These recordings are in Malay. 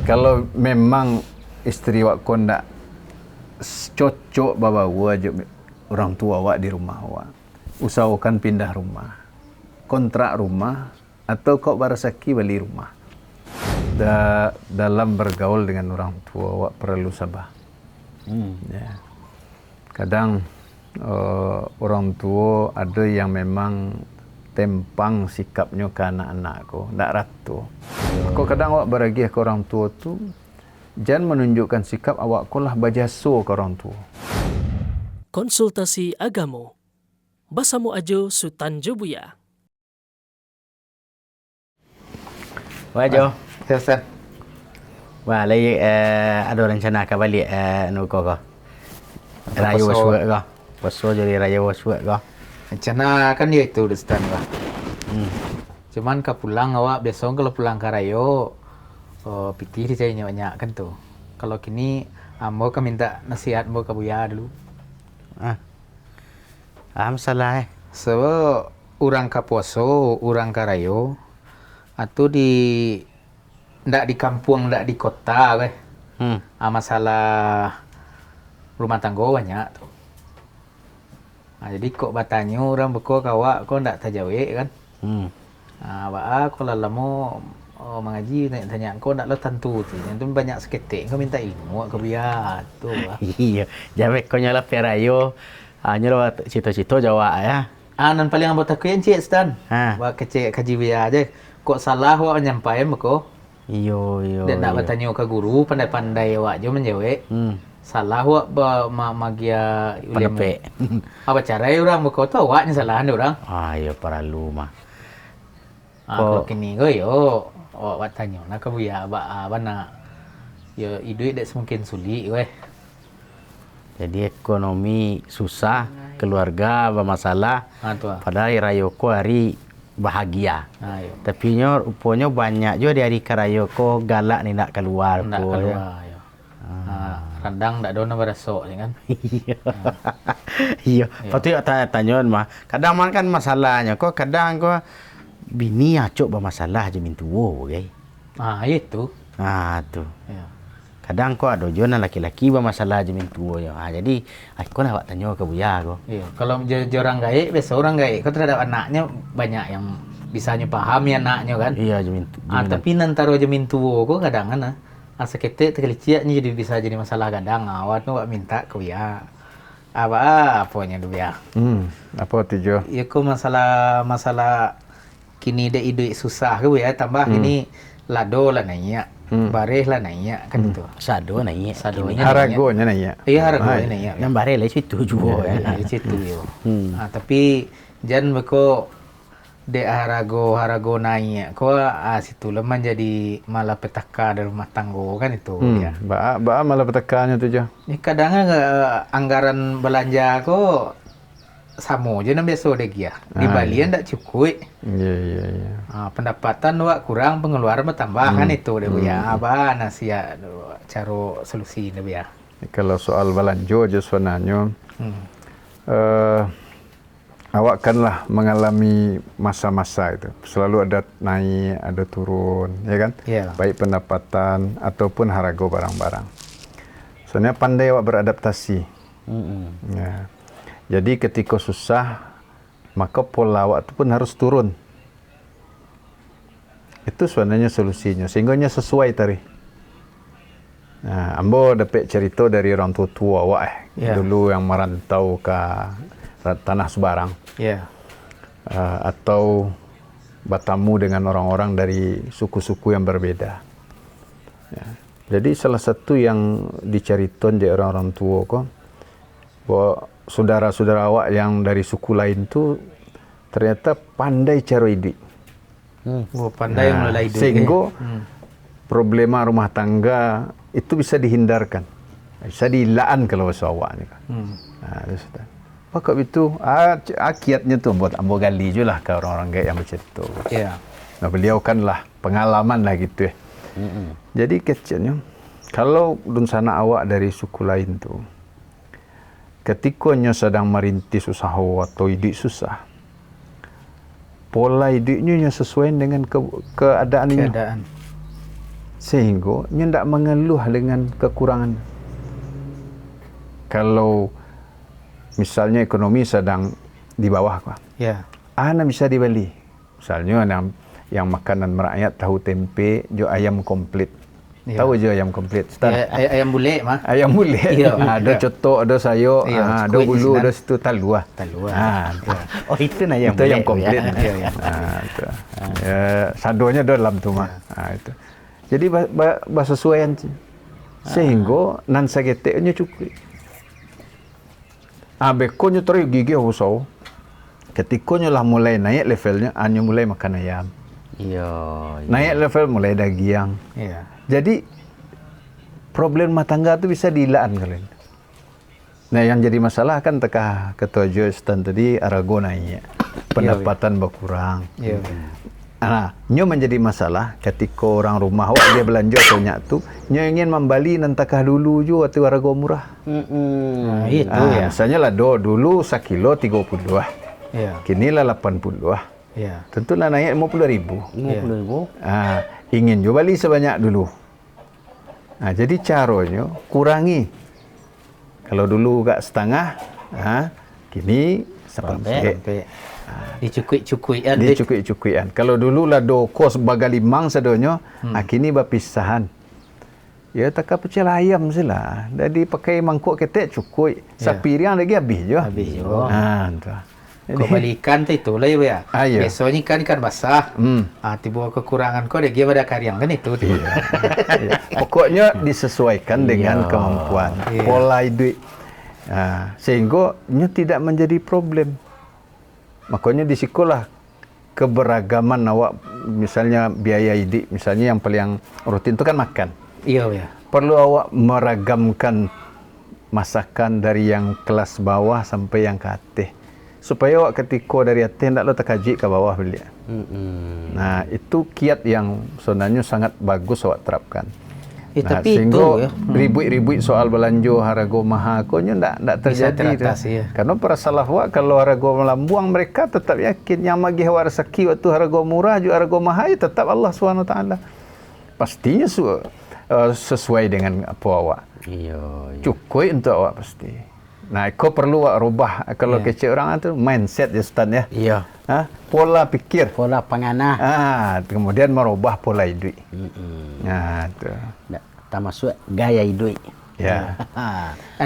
Kalau memang isteri awak kau ndak cocok bawa aja orang tua awak di rumah awak, usahakan pindah rumah, kontrak rumah, atau kau barasaki beli rumah. Dalam bergaul dengan orang tua awak perlu sabar. Ya. Kadang orang tua ada yang memang tempang sikapnya ke anak-anak ko, ndak ratu. Kok kadang awak beragi ke orang tua tu, jangan menunjukkan sikap awak ko lah bajaso ke orang tua. Konsultasi Agamo Basamu Ajo Sutanjo Buya. Wajo. Ya, Ustaz. Wah, lagi ada rencana ke balik nuko ko. Raya waswa ko. Waswa jadi raya waswa ko. Rencana kan dia itu Ustaz lah. Cuman ke pulang awak besok kalau pulang ke Rayo pikir saya banyak kan tuh. Kalau kini ambo kan minta nasihat ambo ke Buya dulu. Masalah So orang ke poso, orang ke Rayo atau ndak di kampung, ndak di kota weh. Masalah rumah tangga banyak tuh. Jadi kok bertanya orang beko kawak kok ndak tajawe kan? Kalau lama mengaji tanya kau ndak lo tentu tu. Itu banyak seketik kau minta ilmu ke Buya tu. Iya, jamek kau nyala perayo. Nyala cito-cito Jawa ya. Nan paling ambo takut yang cik Stan. Wa kecik kaji Buya aja. Kok salah wa nyampaikan beko? Iyo. Dan nak bertanya ke guru pandai-pandai awak je menjawab. Salah awak magia Pendapat. Apa cara orang beko tahu awak ni salah orang. Ya perlu mah. Kalau kini yo awak tanya nak ke Buya apa nak. Ya hidup dak semungkin sulit weh. Jadi ekonomi susah, keluarga bermasalah. Padahal rayoko hari bahagia. Tapi rupanya banyak juga dari karayoko galak ni nak keluar. Nak keluar. Rendang tak ada nak berasok kan. Iya. Patut tanya mah. Kadang man kan masalahnya kok kadang kok bini acok bermasalah je mintu okay? Itu. Tu. Ya. Kadang kok ada juga laki-laki bermasalah je mintu ya. Jadi aku nak tanya ke Buya ko. Iya, kalau orang gaib biasa orang gaib kau terhadap anaknya banyak yang bisanya pahami anaknya kan. Iya je mintu. Tapi nantaro je mintu ko kadang kan seketik terkeliciknya jadi bisa jadi masalah kadang awak tu minta ke Buya. Apanya tu Buya? Apa tujuh? Ya ko masalah kini dah hidup susah ke Buya tambah kini lado lah naik. Bareh lah naik kan itu. Sado naik. Haragonya naik. Iya haragonya naik. Yang bareh lah situ juga ya. Situ yo. Tapi jangan beko de harago naik. Kau situ lemah jadi malapetaka dari rumah tangga kan itu ya. Ba malapetakannya tu je. Kadang anggaran belanja ko sama je nak biasa dek ya. Di Bali ndak cukup. Iya. Pendapatan awak kurang, pengeluaran bertambah kan itu deh ya. Apa nasihat cara solusi deh ya. Kalau soal belanja je sebenarnya awak kanlah mengalami masa-masa itu. Selalu ada naik, ada turun, ya kan? Yeah. Baik pendapatan ataupun harga barang-barang. Soalnya pandai awak beradaptasi. Ya. Jadi ketika susah, maka pola awak itu pun harus turun. Itu sebenarnya solusinya, sehingganya sesuai tadi. Ambo dapat cerita dari orang tua awak dulu yang merantau ke tanah Sebarang. Atau bertemu dengan orang-orang dari suku-suku yang berbeda. Jadi salah satu yang diceriton di orang-orang tua kok, bahwa saudara-saudara awak yang dari suku lain tu ternyata pandai cara hidup. Pandai mulai hidup. Sehingga problema rumah tangga itu bisa dihindarkan. Bisa dihilaan kalau bahasa awak ni kan. Pakak itu kiatnya tu buat ambo gali je lah ke orang-orang gaya yang bercerita. Nah, beliau kan lah pengalaman lah gitu. Jadi kecilnya kalau dun sana awak dari suku lain tu, ketika nyo sedang merintis usaha atau hidup susah, pola hidupnya sesuai dengan keadaan ini. Sehingga nyo ndak mengeluh dengan kekurangan. Kalau misalnya ekonomi sedang di bawah kok. Ya. Ana bisa dibeli. Misalnya yang makanan merakyat tahu tempe, jo ayam komplit. Ya. Tahu je ayam komplit. Start. Ayam bule mah. Ayam mulia. Iya. Ada cotok, ada sayur, Iya, ada kuih bulu, isinan. ada situ taluah. Oh itu nah yang Itu yang boleh, komplit. ya. Itu. Sadonya ada dalam tu mah. Itu. Jadi sesuaian sehingga nan sageteknya cukup. Bekonnya terus gigi usau. Ketikanya lah mulai naik levelnya, anyo mulai makan ayam. Iya. Naik level mulai daging. Iya. Jadi problem rumah tangga tu bisa dilaan kalian. Nah yang jadi masalah kan tekah ketua Joestan tadi arago naik, pendapatan berkurang. Iya. Nah, nyo menjadi masalah ketika orang rumah awak dia belanja banyak tu, nyo ingin membeli nantakah dulu ju waktu arago murah. Nah, itu ya. Misalnya lah dulu sekilo 30 lah. Iya. Kini lah 80 lah. Iya. Tentulah naik 50.000. 50.000. Ingin juga beli sebanyak dulu. Jadi caranya kurangi. Kalau dulu gak setengah, kini Sampai dicukui-cukuian. dicukui-cukuian. Kalau dulu lah do kos bagalimang sadonyo, kini bapisahan. Ya tak pecel ayam sila. Jadi pakai mangkuk ketek cukui. Sapiriang lagi habis je. Habis je. Tu. Kau balikan tu itulah ya. Iya. Biasanya ikan basah. Tiba kekurangan kau dia pada karyang kan itu. Iya. Pokoknya disesuaikan dengan kemampuan. Iya. Pola hidup. Sehingga nya tidak menjadi problem. Makanya di sekolah keberagaman awak, misalnya biaya hidup, misalnya yang paling rutin itu kan makan. Iya ya. Perlu awak meragamkan masakan dari yang kelas bawah sampai yang ke atas. Supaya awak ketika dari atas hendaklah terkaji ke bawah beli. Nah, itu kiat yang sebenarnya sangat bagus awak terapkan. Tapi sehingga itu ya. ribut-ribut soal belanja harga mahal konya ndak terjadi. teratasi, ya. Karena para salaf awak kalau harga melambuang mereka tetap yakin yang magi hawa rezeki waktu harga murah juga harga mahal ya tetap Allah SWT. Pastinya sesuai dengan apa awak. Iya. Cukup untuk awak pasti. Nah, kau perlu awak rubah kalau kecil orang itu mindset ya Ustaz ya. Iya. Pola pikir. Pola panganah. Kemudian merubah pola hidup. Nah, itu. Tak masuk gaya hidup. Ya.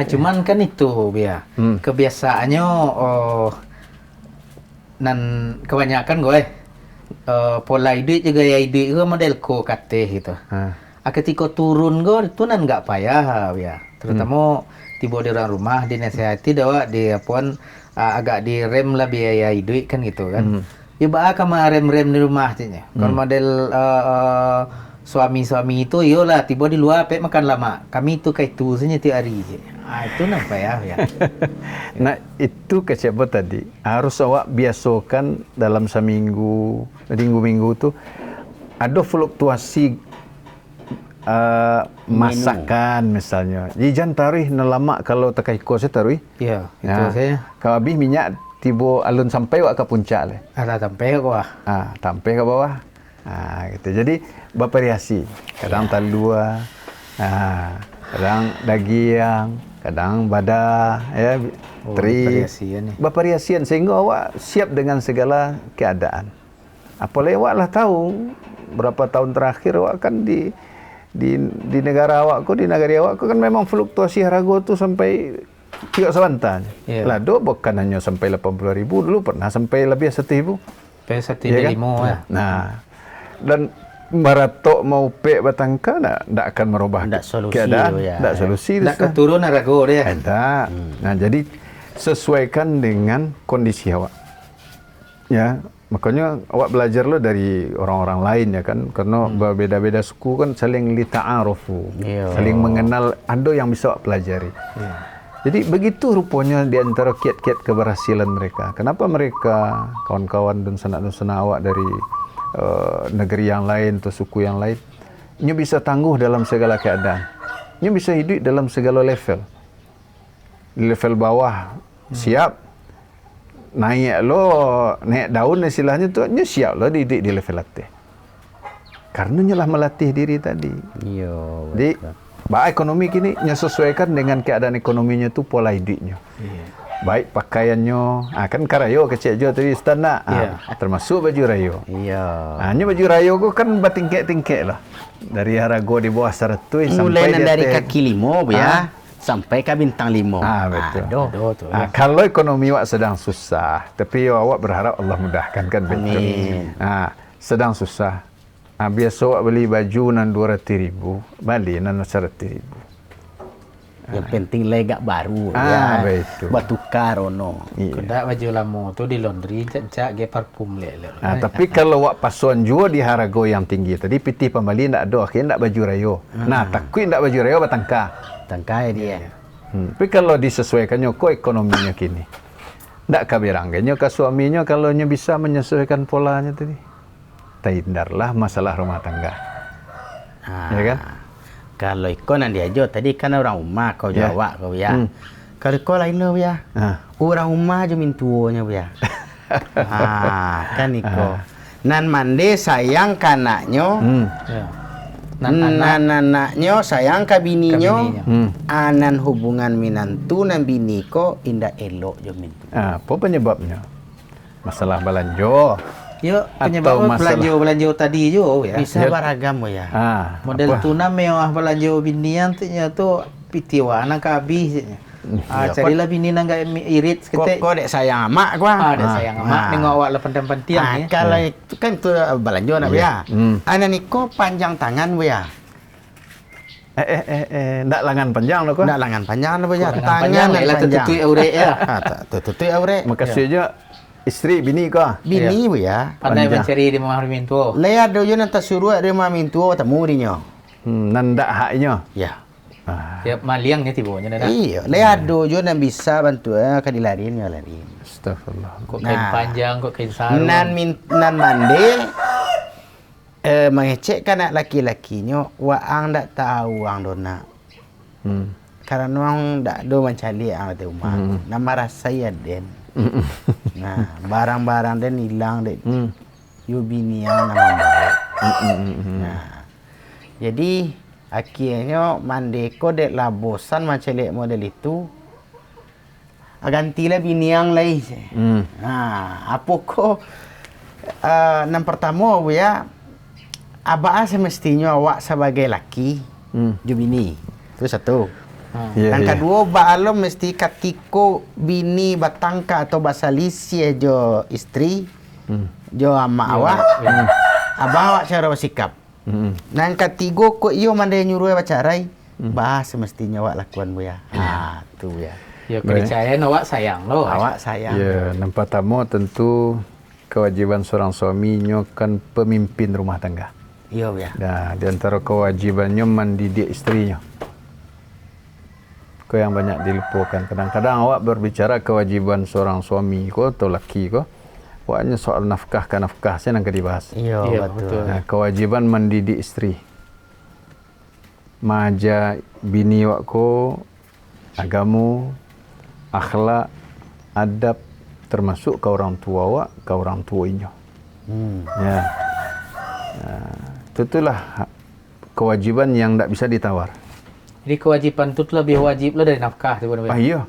Cuman kan itu ya. Kebiasaannya nan kebanyakan gue pola hidup juga gaya hidup itu model ko kate gitu. Ketika turun gue itu nan nggak payah ya. Terutama tiba di orang rumah dinasihati bahwa dia pun agak direm lah biaya hidup kan gitu kan. Ya kama rem-rem di rumah aja. Kalau model suami-suami itu iyalah tiba di luar pek makan lama. Kami itu kayak itu saja tiap hari je. Itu nampak ya. Nah, itu kesiapa tadi? Harus awak biasakan dalam seminggu, minggu-minggu itu ada fluktuasi masakan misalnya. Jadi jangan taruh lama kalau tekai kos taruh. Iya, itu saya. Kalau habis minyak tiba alun sampai wak ke puncak le. Ada sampai ke bawah. Sampai ke bawah. Gitu. Jadi bervariasi. Kadang talua, kadang daging, kadang badah, ya, teri. Bervariasian sehingga awak siap dengan segala keadaan. Apalagi awak lah tahu berapa tahun terakhir awak kan di negara awakku, di negara awakku kan memang fluktuasi harga tu sampai 3 sebantan. Lah bukan hanya sampai 80.000, dulu pernah sampai lebih 1.000. Sampai 1.500 ya. Nah, dan baratok mau pek batangka ndak akan merubah keadaan. Ndak solusi. Ndak keturun harga dia. Ada. Nah, jadi sesuaikan dengan kondisi awak. Ya. Makanya awak belajar lo dari orang-orang lain ya kan, karena berbeda-beda suku kan saling lita'arufu, saling mengenal, ada yang bisa awak pelajari. Jadi begitu rupanya di antara kiat-kiat keberhasilan mereka. Kenapa mereka, kawan-kawan dan sanak-sanak awak dari negeri yang lain atau suku yang lain, ini bisa tangguh dalam segala keadaan. Ini bisa hidup dalam segala level. Di level bawah siap. Naik daun istilahnya tu, siap lo di level atas. Karena nyalah melatih diri tadi. Iya. Jadi, baik ekonomi kini menyesuaikan dengan keadaan ekonominya tu pola hidupnya. Baik pakaiannya, kan karayo kecil jo tadi Ustaz nak. Termasuk baju rayo. Iya. Hanya baju rayo ko kan bertingkek-tingkek lah. Dari harga di bawah 100 sampai Mulai di dari atas. kaki 5 ya sampai ke bintang 5. Betul. Aduh. Kalau ekonomi awak sedang susah, tapi awak berharap Allah mudahkan kan betul. Amin. Sedang susah. Biasa awak beli baju nan 200,000, balik nan 100,000. Yang penting legak baru betul. Buat tukar ono. Iya. Kuda baju lama tu di laundry cak ge parfum le. Tapi kalau awak pasuan jual di harga yang tinggi tadi, pitih pembeli ndak ada, akhirnya ndak baju rayo. Takui ndak baju rayo batangka. Tangkai dia. Tapi kalau disesuaikannya kok ekonominya kini. Ndak kabiranggenyo ke suaminya kalau nya bisa menyesuaikan polanya tadi. Hindarlah masalah rumah tangga. Ya kan? Kalau ikon nanti aja tadi kan orang rumah kau jawab kau ya. Kalau kau lain lo ya. Orang rumah aja mintuonya ya. Kan iko. Nan mande sayang kanaknya. Nan anaknya sayang ke bininya. Anan hubungan minantu nan bini ko indah elok jo mintu. Apa penyebabnya? Masalah balanjo. Yo, penyebab belanja tadi jo ya. Bisa beragam ya. Model tuna mewah belanja binian tu pitiwa anak habis. Carilah bini nang gak irit seketik. Kok dek sayang amak gua. Dek sayang amak nengok awak lepan tiang ya. Kalau itu kan tu belanja nak ya. Anak niko panjang tangan ya. Ndak lengan panjang lo kok. Ndak lengan panjang lo ya. Tangan lah tutui aurek ya. Tutui aurek. Makasih aja istri bini kau. Bini ya. Pandai mencari di rumah mintu. Leya dojo nanti suruh di rumah mintu temu dinya. Nanda haknya. Ya. Ya maliangnya tibonya dah. Iya, leya dojo nan bisa bantu kan dilarin ya larin. Astagfirullah. Kok kain panjang, kok kain sarung. Nan mande mengecek kan laki-lakinya waang ndak tahu ang dona. Karena wang ndak do mencari ang di rumah. Nama rasa ya den. Nah, barang-barang den hilang deh. Yu bini yang nama bawa. Nah, jadi akhirnya mandeko dek lah bosan macam model itu. Gantilah bini yang lain. Nah, apa ko? Yang pertama ya, abah semestinya awak sebagai laki, ju bini. Itu satu. Yang kedua, balo mesti katiko bini batangka atau basalisi jo istri, jo ama awak, abah awak cara bersikap. Yang ketiga, kok iyo mandai nyuruh bacarai, bahas semestinya awak lakukan bu ya. Tu ya. Ya kepercayaan awak sayang lo. Awak sayang. Ya, yang pertama tentu kewajiban seorang suaminya kan pemimpin rumah tangga. Iya ya. Nah, di antara kewajibannya mendidik istrinya. Kau yang banyak dilupakan. Kadang-kadang awak berbicara kewajiban seorang suami ko atau laki ko, awaknya soal nafkah ke nafkah saya nak dibahas. Iya betul. Nah, kewajiban mendidik istri. Maja bini awak ko agamu, akhlak, adab termasuk ke orang tua awak, ke orang tuanya. Ya. Itulah kewajiban yang tidak bisa ditawar. Jadi kewajiban itu lebih wajib lo dari nafkah tu benar. Iya.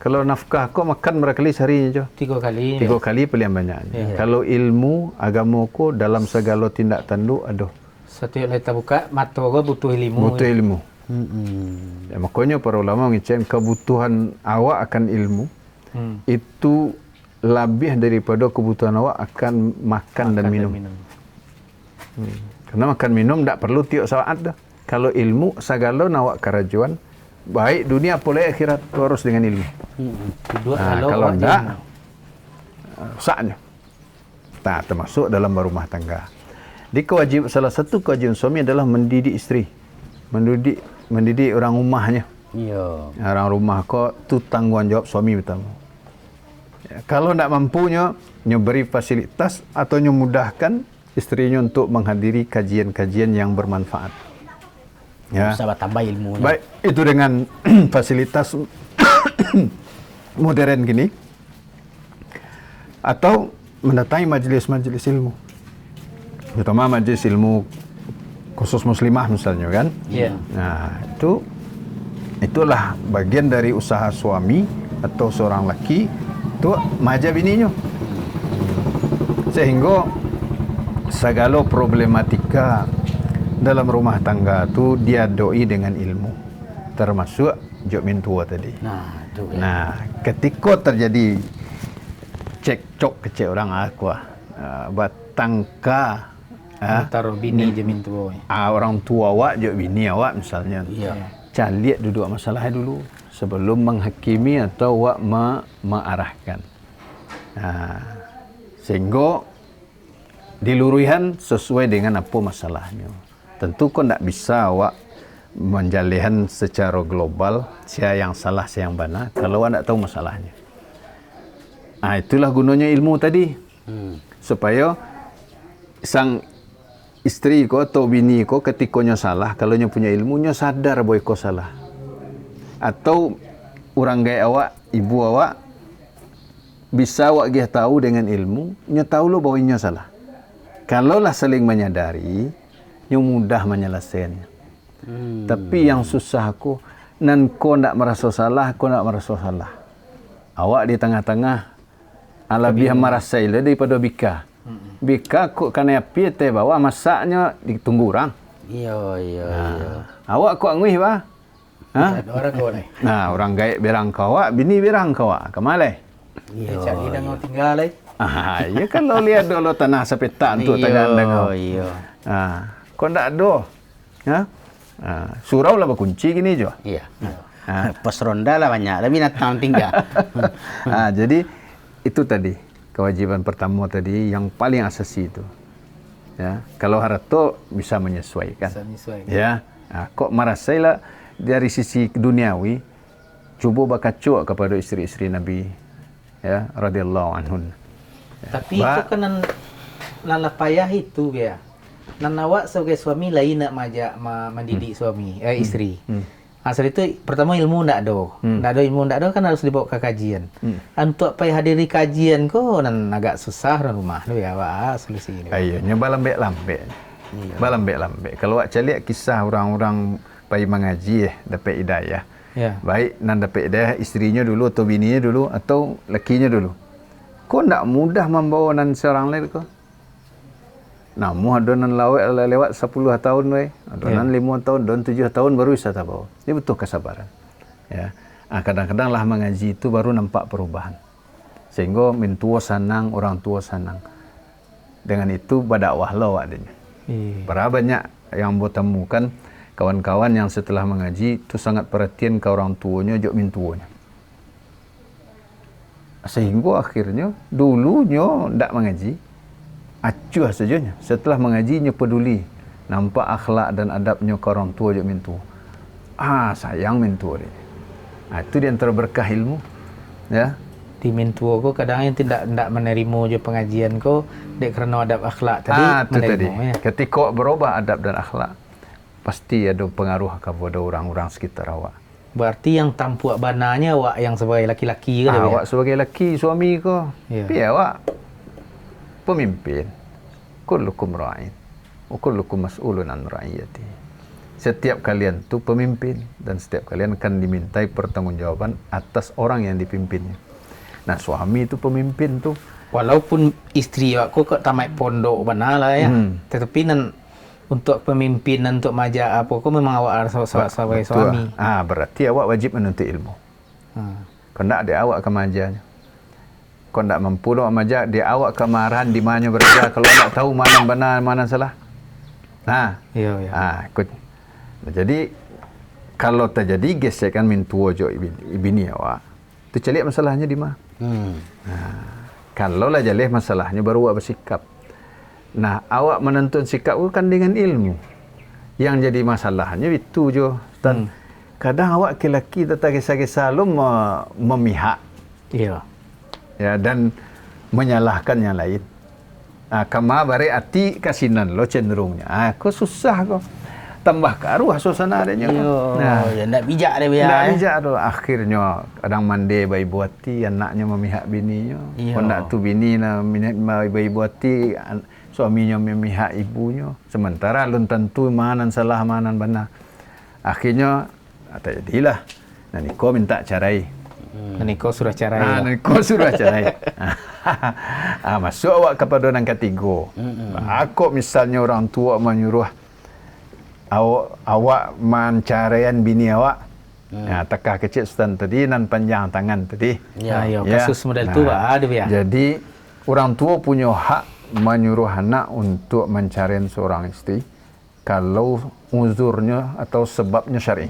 Kalau nafkah kau makan berapa kali sehari je? 3 kali. 3 kali paling banyak. Kalau ilmu agama ko dalam segala tindak tanduk ada. Satu yang kita buka mata gua butuh ilmu. Butuh ilmu. Ya, makanya para ulama mengatakan kebutuhan awak akan ilmu itu lebih daripada kebutuhan awak akan makan dan minum. Karena makan minum tak perlu tiap saat dah. Kalau ilmu segala awak kerajuan baik dunia pula akhirat harus dengan ilmu. Kalau tidak rusaknya. Tak termasuk dalam berumah tangga. Di salah satu kewajiban suami adalah mendidik istri. Mendidik orang rumahnya. Iya. Orang rumah kok tu tanggungjawab suami pertama. Ya, kalau tidak mampunya, beri fasilitas atau mudahkan istrinya untuk menghadiri kajian-kajian yang bermanfaat. Ya. Bisa tambah ilmu. Baik, itu dengan fasilitas modern gini. Atau mendatangi majelis-majelis ilmu. terutama majelis ilmu khusus muslimah misalnya kan. Iya. Nah, itulah bagian dari usaha suami atau seorang laki itu maja bininya. Sehingga segala problematika dalam rumah tangga tu dia doi dengan ilmu. Termasuk jok mintua tadi. Nah, itu ya. Nah, ketika terjadi cekcok kecil orang aku batangka Taruh bini je mintu. orang tua awak jok bini awak misalnya. Iya. Caliak duduk masalahnya dulu sebelum menghakimi atau awak mengarahkan. Sehingga diluruskan sesuai dengan apa masalahnya. Tentu kau tak bisa awak menjalihkan secara global siapa yang salah, siapa yang benar kalau awak tak tahu masalahnya. Itulah gunanya ilmu tadi. Supaya sang isteri ko atau bini ko ketikanya salah, kalau nya punya ilmunya sadar boy ko salah. Atau orang gaya awak, ibu awak bisa awak dia tahu dengan ilmu, nya tahu lo bahwa nya salah. Kalaulah saling menyadari, nya mudah menyelesaikannya. Tapi yang susah aku, nan ko ndak merasa salah, ko ndak merasa salah. Awak di tengah-tengah, alabih merasa ile daripada bika. Bika kok kana api teh bawa masaknya ditunggu orang. Iya. Awak kok nguih ba? Ada orang kau ni. Nah, orang gaib berang kawak, bini berang kawak. Kemalai? Iya. Cak ni dah tinggal lagi. Ya kalau lihat dulu tanah sepetak tu tengah-tengah. Iya. Kau ndak ada. Surau lah berkunci gini jo. Iya. Pos ronda lah banyak, tapi natang tinggal. Jadi itu tadi kewajiban pertama tadi yang paling asasi itu. Ya, kalau harto bisa menyesuaikan. Bisa menyesuaikan. Ya, kok merasailah dari sisi duniawi, cuba bakacuk kepada isteri-isteri Nabi, ya, radhiyallahu anhun. Tapi itu kan nan payah itu ya. Nan awak sebagai suami lain nak mendidik suami, isteri. Asal itu pertama ilmu ndak ada ilmu ndak ada kan harus dibawa ke kajian. Untuk payah hadiri kajian ko nan agak susah dalam rumah tu ya awak solusi ni. Nya balambek-lambek. Balambek-lambek. Kalau awak caliak kisah orang-orang pai mengaji dapat hidayah. Ya. Baik nan dapat hidayah istrinya dulu atau bininya dulu atau lakinya dulu. Kau ndak mudah membawa nan seorang lain kau. Namu ada nan lewat 10 tahun we, ada nan 5 tahun, dan 7 tahun baru bisa tahu. Ini butuh kesabaran. Ya. Kadang-kadang lah mengaji itu baru nampak perubahan. Sehingga mintua sanang, orang tua sanang. Dengan itu berdakwah lo adanya. Berapa banyak yang bertemukan kawan-kawan yang setelah mengaji itu sangat perhatian ke orang tuanya, jok mintuanya. Sehingga akhirnya dulunya ndak mengaji, acuh sajanya. Setelah mengajinya peduli, nampak akhlak dan adabnya ke orang tua jok mintu. Sayang mintu dia. Itu di antara berkah ilmu. Ya. Di mintu ko kadang yang tidak menerima je pengajian ko dek kerana adab akhlak tadi Itu tadi. ya. Ketika berubah adab dan akhlak, pasti ada pengaruh kepada orang-orang sekitar awak. Berarti yang tampuak bananya awak yang sebagai laki-laki ke Awak sebagai laki, suami ko. Ya. Tapi awak pemimpin. Kullukum ra'in wa kullukum mas'ulun an ra'iyati. Setiap kalian tu pemimpin dan setiap kalian akan dimintai pertanggungjawaban atas orang yang dipimpinnya. Nah, suami itu pemimpin tu. Walaupun isteri aku kok tamat pondok benar lah ya. Tetapi nan untuk pemimpinan untuk majak apa kok memang awak harus sebagai suami. Berarti awak wajib menuntut ilmu. Kau nak dia awak ke majanya. Kau tak mampu nak majak dia awak kemarahan di mana berada kalau tak tahu mana benar mana salah. Ikut. Jadi kalau terjadi gesekan mintua jo bini awak, tu cari masalahnya di mana? Kalau lah jalih masalahnya baru awak bersikap. Nah, awak menentukan sikap itu kan dengan ilmu. Yang jadi masalahnya itu jo. Dan kadang awak laki-laki tetap kisah-kisah lu memihak. Iya. Ya, dan menyalahkan yang lain. Kama bare ati kasinan lo cenderungnya. Kau susah kau. Tambah karuh suasana adanya. Ya ndak bijak dia biar. Ndak bijak tu. Akhirnya kadang mande bayi buati anaknya memihak bininya. Kau ndak tu bini na bayi buati suaminya memihak ibunya, sementara belum tentu manan salah manan benar. Akhirnya tak jadilah. Nah, Niko minta cerai. Niko sudah cerai. Niko sudah cerai. Masuk awak kepada yang ketiga. Aku misalnya orang tua menyuruh awak menceraikan bini awak. Tekah kecil Sultan tadi dan panjang tangan tadi. Kasus model tu ada ya. Jadi orang tua punya hak menyuruh anak untuk mencarian seorang istri kalau uzurnya atau sebabnya syar'i.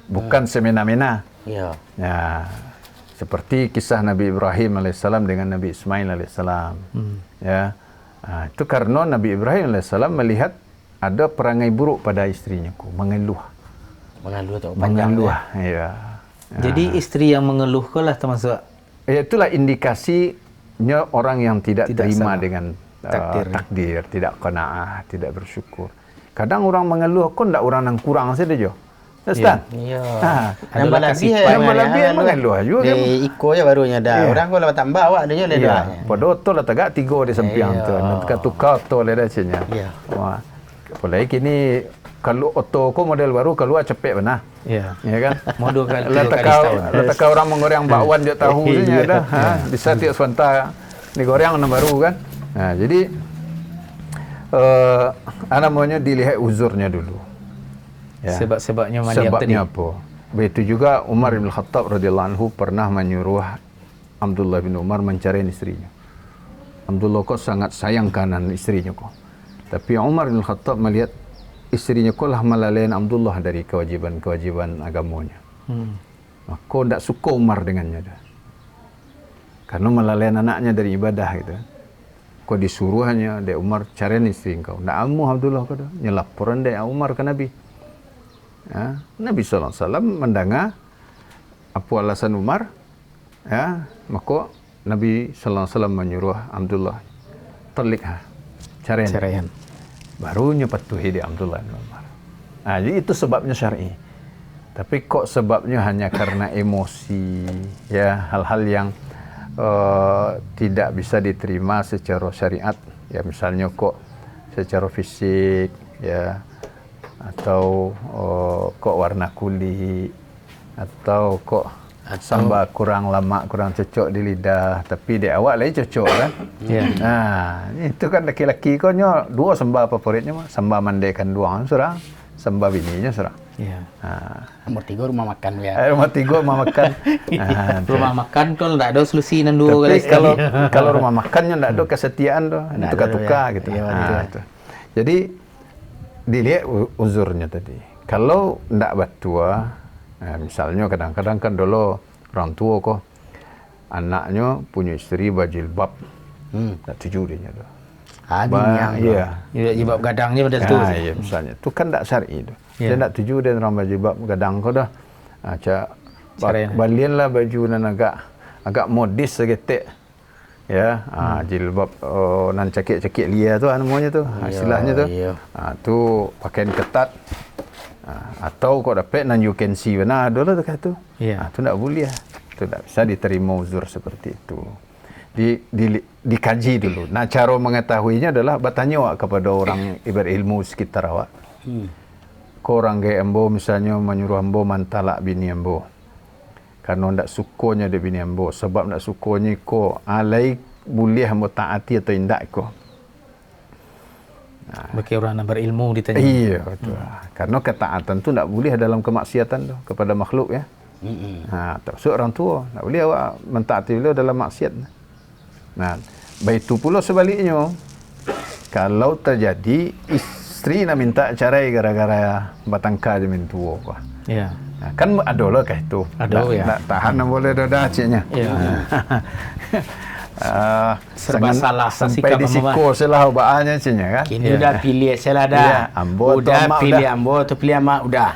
Bukan semena-mena. Ya. Seperti kisah Nabi Ibrahim alaihissalam dengan Nabi Ismail alaihissalam. Itu karena Nabi Ibrahim alaihissalam melihat ada perangai buruk pada istrinya, mengeluh. Mengeluh. Jadi istri yang mengeluh lah termasuk. Itulah indikasinya orang yang tidak terima sama dengan takdir, tidak qanaah, tidak bersyukur. Kadang orang mengeluh, kok ndak orang yang kurang saja jo. Ustaz? Iya. Yang berlebih mengeluh juga. Iko ya barunya dah. Orang kalau tambah awak dia le dah. Pada tu lah tegak 3 di samping tu. Nanti tukar tu le dah cinya. Wah. Apalagi kini kalau oto ko model baru keluar cepet benar. Ya kan? Modul kali letak orang menggoreng bakwan dia tahu saja dah. Bisa tiap sebentar digoreng yang baru kan. Jadi namanya dilihat uzurnya dulu. Sebab-sebabnya maniam tadi. Sebabnya apa? Begitu juga Umar bin Khattab radhiyallahu anhu pernah menyuruh Abdullah bin Umar mencari istrinya. Abdullah kok sangat sayang kanan istrinya kok. Tapi Umar bin Khattab melihat istrinya kok lah melalaikan Abdullah dari kewajiban-kewajiban agamanya. Maka tidak suka Umar dengannya dah. Karena melalaikan anaknya dari ibadah gitu. Kau disuruh hanya dia Umar cariin istri kau. Tidak amu Abdullah kau dah. Nyelaporan dia Umar ke Nabi. Nabi SAW mendengar apa alasan Umar. Maka Nabi SAW menyuruh Abdullah telik cariin. Baru nyepatuhi di Abdullah bin Umar. Jadi itu sebabnya syar'i. Tapi kok sebabnya hanya karena emosi, hal-hal yang tidak bisa diterima secara syariat. Misalnya kok secara fisik, atau kok warna kulit, atau kok sambal kurang lama, kurang cocok di lidah, tapi di awak lagi cocok kan? Itu kan laki-laki kau nyo 2 sambal favoritnya mah, sambal mandekan doang surang, sambal bininya surang. Nomor 3 rumah makan ya. Rumah 3 rumah makan. Rumah makan kalau tidak ada solusi nan 2 kali sekali. Kalau rumah makannya tidak ada kesetiaan tuh, tukar-tukar gitu. Jadi dilihat uzurnya tadi. Kalau tidak batua, misalnya kadang-kadang kan dulu orang tua kok anaknya punya istri berjilbab, tak tuju dia tu. Jilbab gadangnya model tu. Iya misalnya, tu kan tak syar'i tu. Dia tak tuju dia orang berjilbab gadang kau dah. Balian lah baju nan agak modis segetek. Jilbab nan cekik-cekik lia tu namanya tu, istilahnya tu. Tu pakaian ketat. Atau kau dapat nan you can see benar dulu tu kata tu. Tu tak boleh. Tu tak bisa diterima uzur seperti itu. Dikaji dulu. Nah, cara mengetahuinya adalah bertanya awak kepada orang berilmu sekitar awak. Kau orang gaya ambo misalnya menyuruh ambo mantalak bini ambo. Karena tak sukanya dia bini ambo. Sebab tak sukanya kau alai boleh ambo taati atau indak kau. Bagi orang yang berilmu ditanya. Iya, betul. Karena ketaatan tu tak boleh dalam kemaksiatan tu kepada makhluk ya. Termasuk orang tua, tak boleh awak mentaati beliau dalam maksiat. Nah, begitu pula sebaliknya. Kalau terjadi istri nak minta cerai gara-gara batangka je min tua apa. Kan ada lah kah itu. Ada tak tahan boleh dah ciknya. Serba salah sampai di siko selah baannya cinya kan. Kini udah pilih selah dah. Udah pilih ambo tu pilih mak udah.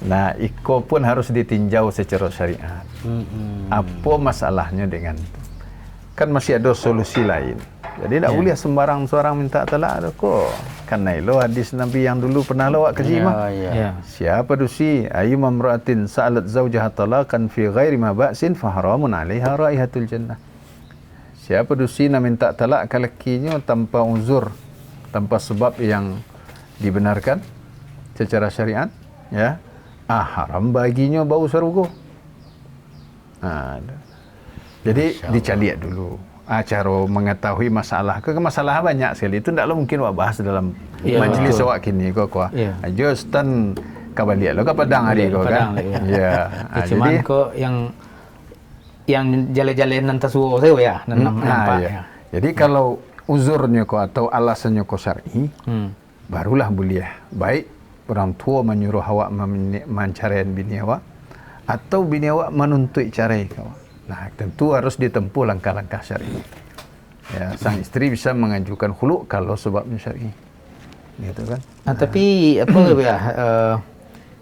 Nah, iko pun harus ditinjau secara syariat. Apa masalahnya dengan itu? Kan masih ada solusi lain. Jadi tak boleh sembarang seorang minta talak ada kok. Karena itu hadis Nabi yang dulu pernah lawak ke Jimah. Siapa dusi ayu mamra'atin sa'alat zawjaha talaqan fi ghairi ma ba'sin fa haramun 'alaiha raihatul jannah. Siapa dusina minta talak ke lakinya tanpa uzur, tanpa sebab yang dibenarkan secara syariat, ya, haram baginya bau sarugo. Jadi dicaliak dulu. Cara mengetahui masalah. Masalah banyak sekali. Itu tidaklah mungkin awak bahas dalam majlis awak kini. Kau aja stan kabaliak lo ke Padang hari kau kan. Ya. Cuman kok yang jalan-jalan nanti suwo saya ya, nampak ya. Jadi kalau uzurnya kau atau alasannya kau syar'i, barulah boleh. Baik orang tua menyuruh awak mencarian bini awak, atau bini awak menuntut carai kau. Nah, tentu harus ditempuh langkah-langkah syar'i. Ya, sang istri bisa mengajukan khulu kalau sebabnya syar'i. Gitu kan? Tapi apa ya?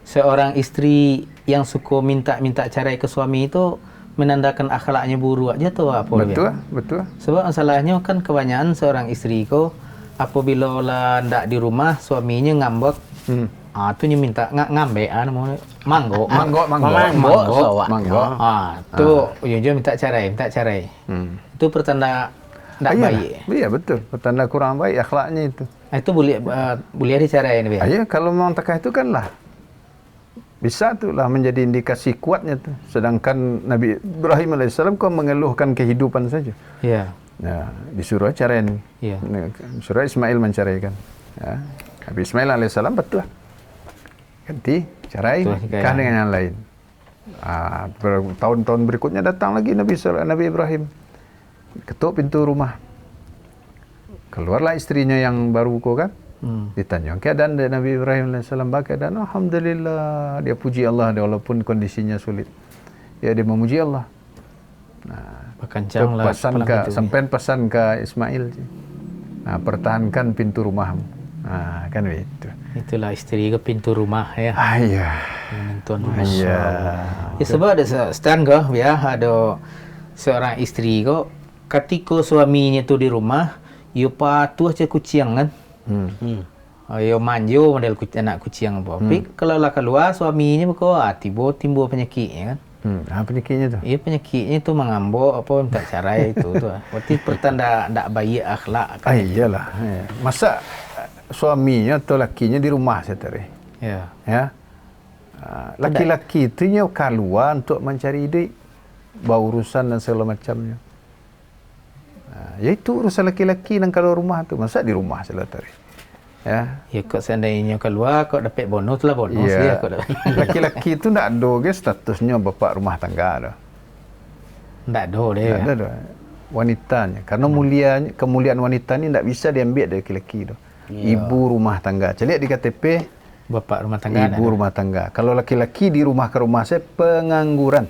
Seorang istri yang suka minta cerai ke suami itu menandakan akhlaknya buruk aja tuh apa? Betul. Sebab masalahnya kan kebanyakan seorang istri ko apabila lah ndak di rumah suaminya ngambek. Tu nya minta ngambek manggo. Tu ujung-ujung minta cerai. Itu pertanda ndak baik. Iya betul, pertanda kurang baik akhlaknya itu. Itu boleh dicerai ni. Iya, kalau memang takah itu kan lah bisa tu lah menjadi indikasi kuatnya tu. Sedangkan Nabi Ibrahim AS kau mengeluhkan kehidupan saja. Iya. Nah, disuruh ceraikan. Iya. Suruh Ismail menceraikan. Ya. Nabi Ismail AS betul lah. Ganti, cerai, nikah dengan yang lain. Tahun-tahun berikutnya datang lagi Nabi Ibrahim. Ketuk pintu rumah. Keluarlah istrinya yang baru kau kan. Ditanya keadaan dari Nabi Ibrahim AS, keadaan alhamdulillah, dia puji Allah walaupun kondisinya sulit. Ya, dia memuji Allah. Nah, sampai pesan ke Ismail. Nah, pertahankan pintu rumahmu. Nah, kan begitu. Itulah istri ke pintu rumah ya. Iya. Tuan rumah. Iya. Ya, sebab ada stand kau ya, ada seorang istri kau ketika suaminya tu di rumah, ia patuh aja kucing kan. Yo manjo model anak kucing apa. Tapi kalau lah keluar suaminya timbul penyakitnya kan. Penyakitnya tu? Iya, penyakitnya tu mengambuk apa minta cerai itu tu. Berarti pertanda tak baik akhlak kan. Iyalah. Masa suaminya atau lakinya di rumah setare. Ya. Laki-laki itu nya keluar untuk mencari duit, bawa urusan dan segala macamnya. Ya itu urusan laki-laki dan kalau rumah tu masa di rumah selatari. Ya. Ya kok seandainya keluar kok dapat bonus lah bonus dia kok. Laki-laki itu ndak ada ke statusnya bapak rumah tangga ada. Ndak ada dia. Ndak ada. Wanitanya karena kemuliaan wanita ni ndak bisa diambil dari laki-laki tu. Ibu rumah tangga. Celiak di KTP bapak rumah tangga. Ibu rumah tangga. Kalau laki-laki di rumah ke rumah saya pengangguran.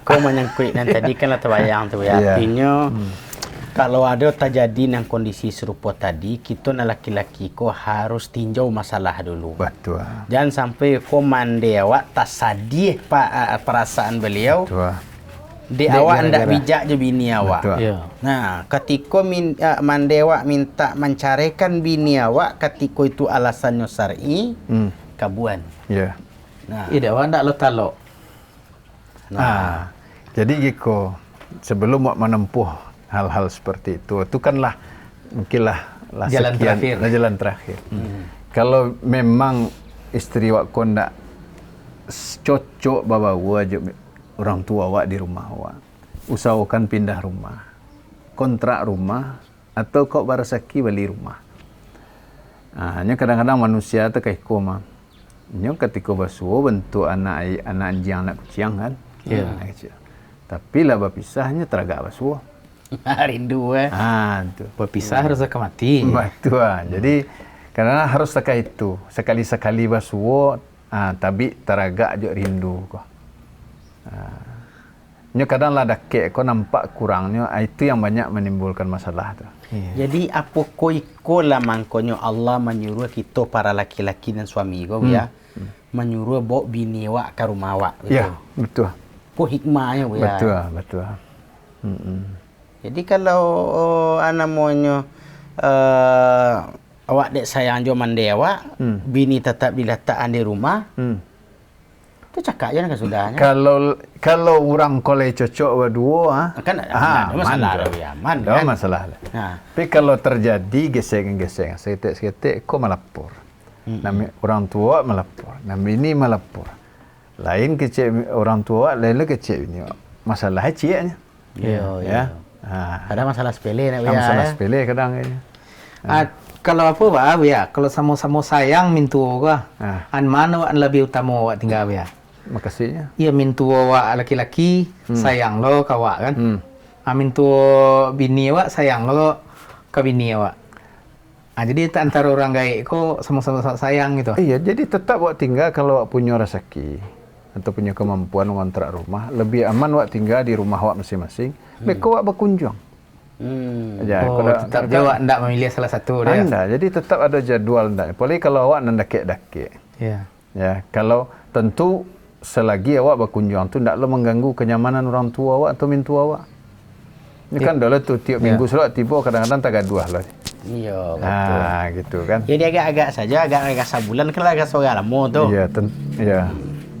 Kau menyangkut dan tadi kan lah terbayang tu ya. Artinya kalau ada terjadi yang kondisi serupa tadi, kita nak laki-laki kau harus tinjau masalah dulu. Betul. Jangan sampai kau mandi awak tak sadih perasaan beliau. Betul. Di awak hendak bijak je bini awak. Betul. Nah, ketika mandi awak minta mencarikan bini awak, ketika itu alasannya syar'i, kabuan. Ya. Nah, awak ndak lo talok. Jadi Giko, sebelum awak menempuh hal-hal seperti itu kanlah mungkinlah jalan terakhir. Kalau memang istri awak kau ndak cocok bawa aja orang tua awak di rumah awak, usahakan pindah rumah, kontrak rumah, atau kau barasaki beli rumah. Hanya kadang-kadang manusia tu kayak koma. Nyo ketika basuh bentuk anak anjing anak kucing kan. Ya. Tapi lah berpisahnya teragak basuh. Rindu tu. Berpisah harus mati. Betul. Jadi karena harus terkait itu. Sekali-sekali basuh tapi teragak je rindu kau. Nyo kadang lah dakek kau nampak kurangnya, itu yang banyak menimbulkan masalah tu. Jadi apa ko lah mangkonyo Allah menyuruh kita para laki-laki dan suami kau ya menyuruh bawa bini awak ke rumah awak. Ya, betul. Ko hikmahnya ya. Betul. Jadi kalau namanya awak dek sayang jo mandi awak, bini tetap diletakkan di rumah. Itu cakap je kan sudahnya. Kalau orang kolej cocok berdua, Kan ada masalah man, ya, aman tak kan. masalah. Nah, Tapi kalau terjadi geseng-geseng, seketik-seketik, kau melapor. Nama orang tua melapor, nama ini melapor. Lain kecil orang tua, lain lagi kecil ini. Masalah ciaknya. iya. Ha. Ada masalah sepele nak Masalah ya. sepele kadang ini. Kalau apa ba ya? Kalau sama-sama sayang mintu ka. An mana an lebih utama awak tinggal ya? Makasihnya. Iya mintu awak laki-laki sayang lo ka awak kan. Mintu bini awak sayang lo ke bini awak. Jadi antara orang gaik kok sama-sama sayang gitu. Iya, jadi tetap awak tinggal kalau awak punya rezeki atau punya kemampuan ngontrak rumah, lebih aman awak tinggal di rumah awak masing-masing. Mereka awak berkunjung. Ya, Tetap awak ndak memilih salah satu dia. Anda, jadi tetap ada jadual ndak. Apalagi kalau awak nandakek-dakek. Iya. Ya, kalau tentu selagi awak berkunjung tu ndaklah mengganggu kenyamanan orang tua awak atau mintu awak. Ini kan dahlah tu tiap minggu surat tiba kadang-kadang tak gaduh lah. Iya, betul. Gitu kan. Jadi agak-agak saja, agak sebulan kan agak seorang lama tu. Iya, ya.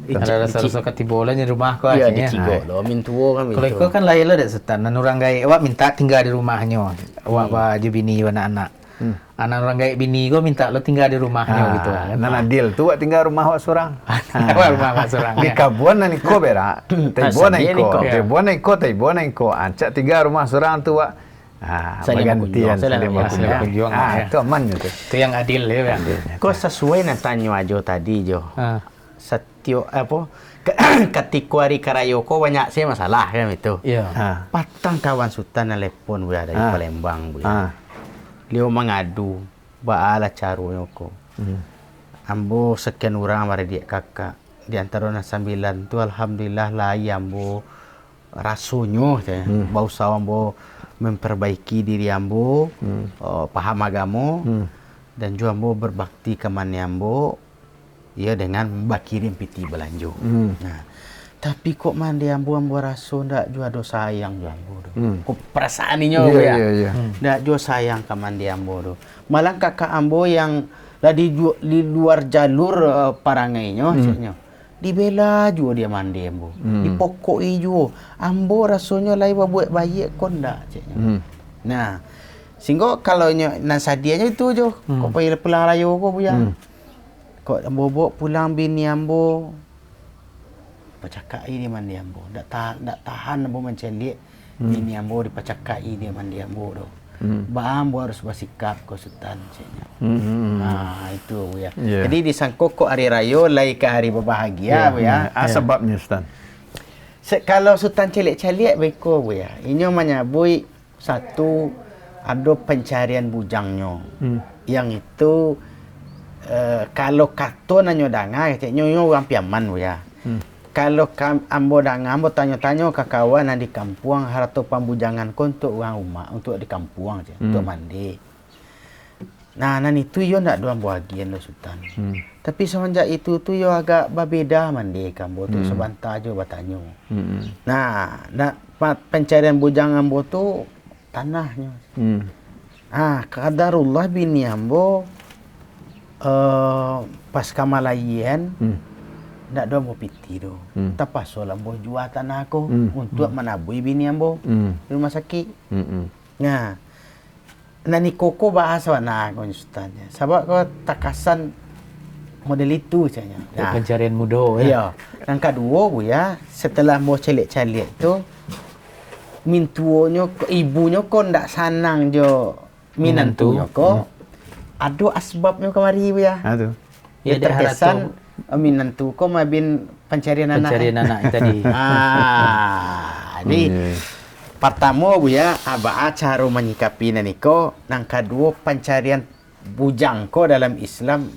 Ada rasa-rasa ketibolan di rumah kau Iya, akhirnya. di tiga lo, mintuo kan Kalau kau kan lain lah dak setan. Orang gaik awak minta tinggal di rumahnya. Awak baju bini anak-anak. Anak orang gaik bini kau minta lo tinggal di rumahnya gitu kan. Nah, deal tu awak tinggal rumah awak seorang. Awak rumah awak seorang. Di kabuan na niko bera. Taibuan na Asal dia niko. niko. Taibuan na niko. Ancak tinggal rumah seorang tu awak. Saling Bergantian berkunjung, saling berkunjung, ya. Itu aman tu. Itu yang adil ya. Kau sesuai nak tanya ajo tadi jo. Setio apa? Ketika hari karayoko banyak sih masalah kan itu. Iya. Patang kawan sultan telepon bu dari Palembang bu. Beliau mengadu baala carunya ko. Ambo sekian orang mari dia kakak. Di antara 9 tu alhamdulillah lah ambo rasunyo bau sawambo memperbaiki diri ambo, paham agama dan juga ambo berbakti ke mani ambo ya dengan bakirim piti belanjo. Nah, tapi kok mandi ambo raso ndak juga do sayang jo ambo do. Kok perasaan ini ya. Ndak jo sayang ke mandi ambo do. Malah kakak ambo yang lah di luar jalur parangainya dibela juga dia mandi ambo. Dipokoi juga. Ambo rasanya lai buat bayi kon ndak caknya. Nah, sehingga kalau nasadianya itu jo. Kok payah pulang rayo ko buya. Kok ambo pulang bini ambo. Pacakai dia mandi ambo. Ndak tahan ambo mencelik bini ambo dipacakai dia mandi ambo do. Ambo harus bersikap ko sultan caknya. Nah, itu bu ya. Jadi disangkut kok hari raya lai ke hari berbahagia bu ya. Sebabnya Ustaz. Kalau sultan celik-celik beko bu ya. Ini menyabui satu ada pencarian bujangnya. Yang itu kalau kato nanyo danga caknya orang piaman bu ya. Kalau ambo danga ambo tanya-tanya ke kawan di kampung harato pambujangan ko untuk orang rumah untuk di kampung aja untuk mandi. Nah, itu yo ndak doang bahagian lo sultan. Tapi semenjak itu tu yo agak berbeda mandi kambo tu sebentar aja bertanya. Nah, pencarian bujang ambo tu tanahnya. Qadarullah bini ambo pas kamalayan ndak do mau piti do. Tapasol ambo jual tanah aku untuk menabui bini ambo di rumah sakit. Nah, nani koko bahasa na ko sultannya. Sebab ko takasan model itu caknya. Nah, pencarian muda ya. Iya. Yang kedua bu ya, setelah mau celik-celik tu mintuonyo ibunya ko ndak sanang jo minantunya ko. Ada asbabnya kemari bu ya. Aduh. Ya terkesan minantu ko mabin pencarian anak. Pencarian anak tadi. Jadi pertama bu ya, apa cara menyikapi naniko. Yang kedua pencarian bujang ko dalam Islam.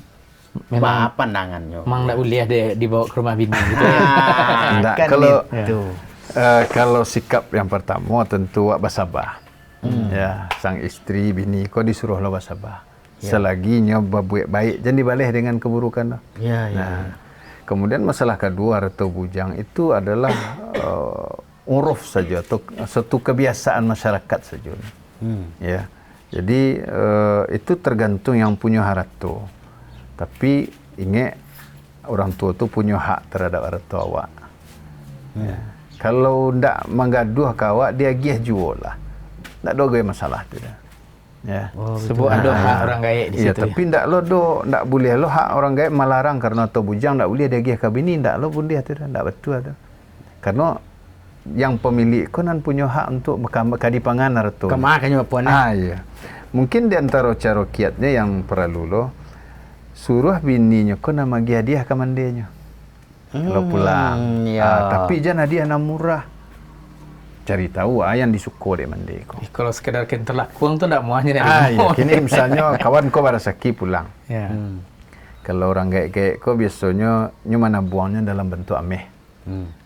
Memang pandangannya. Memang tak boleh dibawa ke rumah bini gitu ya. Kan kalau sikap yang pertama tentu awak bersabar. Ya, sang istri bini kau disuruh lo bersabar. Selagi nya berbuat baik jangan dibalih dengan keburukan. Kemudian masalah kedua atau bujang itu adalah uruf saja atau satu kebiasaan masyarakat saja. Ya. Jadi itu tergantung yang punya harato. Tapi ingat orang tua tu punya hak terhadap orang tua awak. Ya. Kalau ndak menggaduh ke awak, dia gih jual lah. Ndak ada gaya masalah tu dah. Ya. Sebut ada hak orang gaib di Ya, situ. tapi ndak ndak boleh lo hak orang gaib melarang karena atau bujang ndak boleh dia gih ke bini, ndak lo pun dia tu dah, ndak betul tu. Karena yang pemilik konan punya hak untuk kadi pangan tu. Kemakannya puan. Ya. Mungkin di antara cara kiatnya yang perlu lo suruh bininya konan bagi hadiah ke mandinya. Kalau pulang. Ya. Tapi jangan hadiah nak murah. Cari tahu yang disuko dia mandi ko. Kalau sekedar kentelak kuang tu ndak muahnya dari Ya. Kini misalnya kawan ko barasaki pulang. Ya. Kalau orang gaek-gaek ko biasanya mana buangnya dalam bentuk ameh.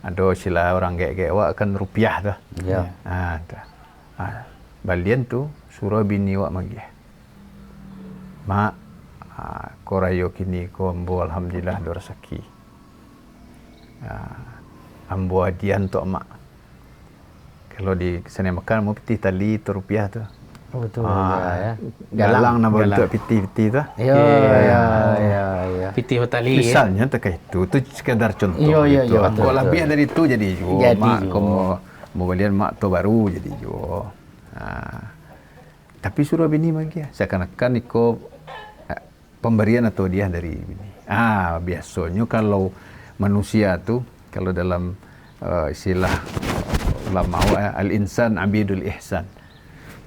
Ada sila orang gaek-gaek wak akan rupiah tu. Ya. Tu. Balian tu suruh bini wak magi. Mak, ko rayo kini ko ambo alhamdulillah do rezeki. Ambo hadiah untuk mak. Kalau di sana makan mau piti tali tu rupiah tu. Oh, betul. Galang nama bentuk piti-piti tu. Ya. Piti hotali. Misalnya terkait itu sekadar contoh. Ya, gitu. betul, Kalau lebih dari itu jadi jual. Jadi Mak, jual. kau mau belian mak tu baru jadi jual. Tapi suruh bini bagi. Seakan-akan iko pemberian atau dia dari bini. Biasanya kalau manusia tu, kalau dalam istilah ulama al-insan abidul ihsan.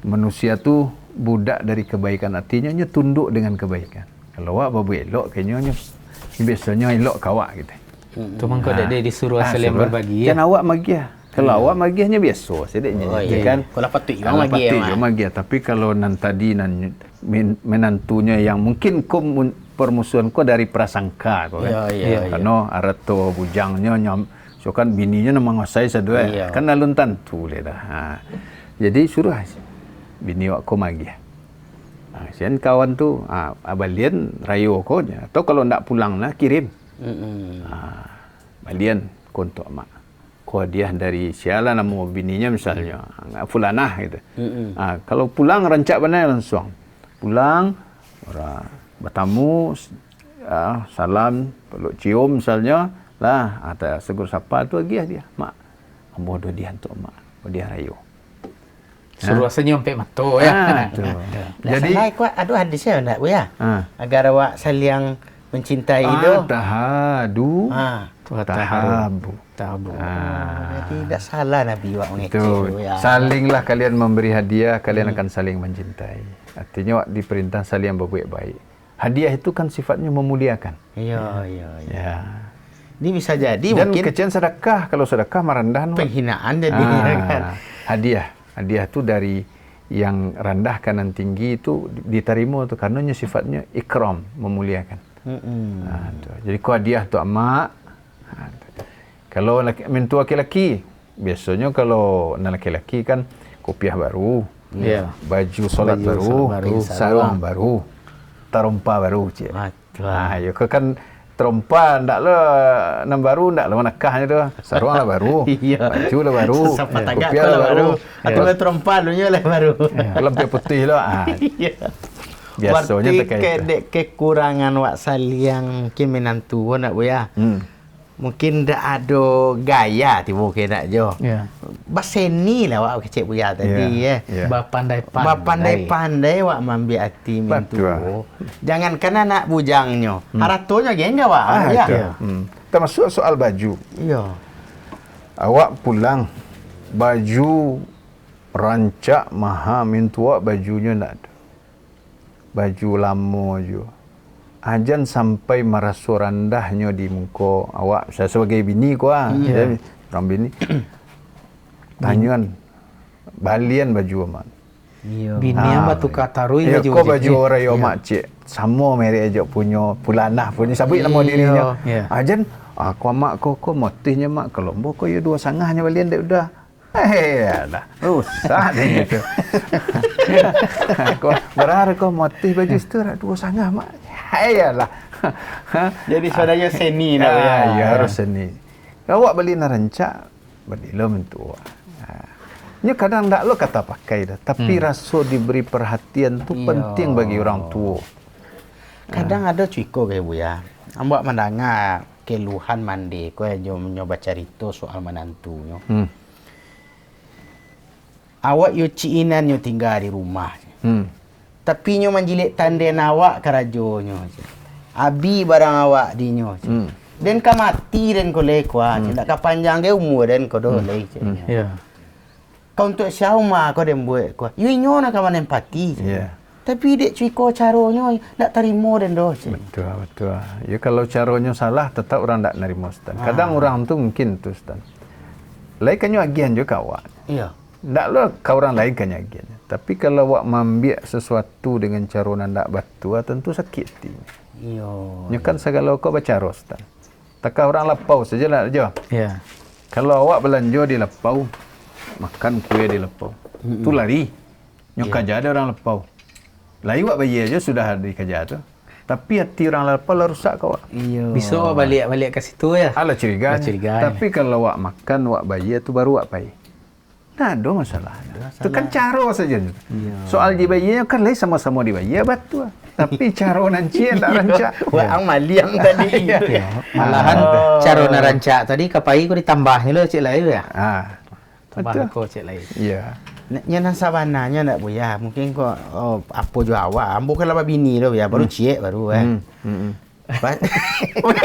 Manusia tu budak dari kebaikan, artinya nya tunduk dengan kebaikan. Kalau awak babu elok kayaknya biasanya elok kawak gitu. Tu mangko dak dia disuruh asal yang berbagi. Kan awak magiah. Kalau awak magiahnya biasa sedeknya kan. Kalau patut Kalau patut juga magiah, tapi kalau nan tadi menantunya yang mungkin ko permusuhan ko dari prasangka ko kan. Karena arato bujangnya so kan bininya menguasai sedua. Kan alun tantu le dah. Jadi suruh bini wak ko magi. Sian kawan tu abalian rayo ko nya. Atau kalau ndak pulang lah kirim. Balian ko untuk mak. Ko hadiah dari siala nama bininya misalnya. Fulanah gitu. Kalau pulang rancak benar langsung. Pulang bertamu salam peluk cium misalnya lah atau segur sapa tu lagi dia mak ambo do dia untuk mak dia rayo. Suruh senyum pek mato ya. Jadi kuat aduh hadisnya ndak bu ya. Agar awak saling mencintai itu. Tahadu. Tahabu. Jadi tidak salah Nabi awak mengecek tu ya. Salinglah kalian memberi hadiah, kalian akan saling mencintai. Artinya awak diperintah saling berbuat baik. Hadiah itu kan sifatnya memuliakan. Ya. Ini bisa jadi dan mungkin kecian sedekah. Kalau sedekah merendah penghinaan jadi kan. Hadiah tu dari yang rendah kanan tinggi itu diterima tu karena sifatnya ikram, memuliakan. Jadi ko hadiah tu mak. Kalau mentua laki-laki, biasanya kalau anak laki-laki kan kopiah baru, baju solat baru, sarung baru, terompa baru cik. Ya kan terompa ndak lah nan baru ndak lah nakahnya tu. Sarung lah baru. Baju lah baru. Kopiah lah baru. Atau terompa dunya lah baru. Kalau putih lah. Biasanya terkait kekurangan wak saliang mungkin menantu nak bu ya. Mungkin dak ada gaya tiba ke dak jo. Baseni lah wak kecik buya tadi Bapandai-pandai wak mambi hati mentu. Jangankan anak bujangnya. Haratonya geng wak ya. Termasuk soal baju. Iya. Awak pulang baju rancak maha mentu wak bajunya ndak ada. Baju lama je. Ajan sampai merasa rendahnya di muka awak. Saya sebagai bini ko orang bini. Tanyakan balian baju amat. Bini yang batu katarui baju. Kau baju orang yo mak cik. Sama merek aja punya pulanah punya sabit nama dirinya. Ajan aku mak ko motifnya mak kalau mbok ko yo 2,5-nya balian dak udah. Lah, rusak dia gitu. Kau berharap kau motif baju itu 2,5 mak. Hayalah. Jadi saudaranya seni nak ya. Harus seni. Awak beli narancak, beli lo mentua. Nya kadang ndak lo kata pakai dah, tapi rasa diberi perhatian tu penting bagi orang tua. Kadang ada cuiko kayak bu ya. Ambak mendengar keluhan mandi ko yo mencoba cerita soal menantunya. Awak yo ciinan yo tinggal di rumah. Tapi nyo menjilik tanden awak kerajonyo. Abi barang awak dinyo. Den ka mati den ko lekwa. Tidak ka panjang ke umur den ko dole. Ya. Kau untuk siapa kau dem buat ko. Yo inyo nak kawan empati. Ya. Tapi dek cuiko caronyo nak terima den do. Betul. Ya kalau caranya salah tetap orang tak nerima Ustaz. Kadang orang tu mungkin tu Ustaz. Lain kan agian juga awak. Iya. Taklah kau orang lain kan agian. Tapi kalau awak membiak sesuatu dengan cara nak batu, tentu sakit hati. Iya. Nya kan segala kau bercara Ustaz. Takkan orang lapau sajalah aja. Ya. Kalau awak belanja di lepau, makan kue di lepau. Tu lari. Nya kerja ada orang lepau. Lagi awak bayi aja sudah di kerja tu. Tapi hati orang lepau lah rusak kau. Iya. Besok balik ke situ ya. Alah curiga. Curiga. Tapi kalau awak makan, awak bayi tu baru awak pai. Nah, ada masalah. Itu kan cara saja. Soal di bayi kan lain sama-sama di bayi batu. Tapi cara nanti tak rancak. Wah, ang maliang tadi. Malahan cara narancak tadi kapai ko ditambahnya lo cik lain ya. Tambah ko cik lain. Ya. Nya nang sabananya nak bu ya. Mungkin kau apa juga awak. Ambo kan lama bini lo ya. Baru cik baru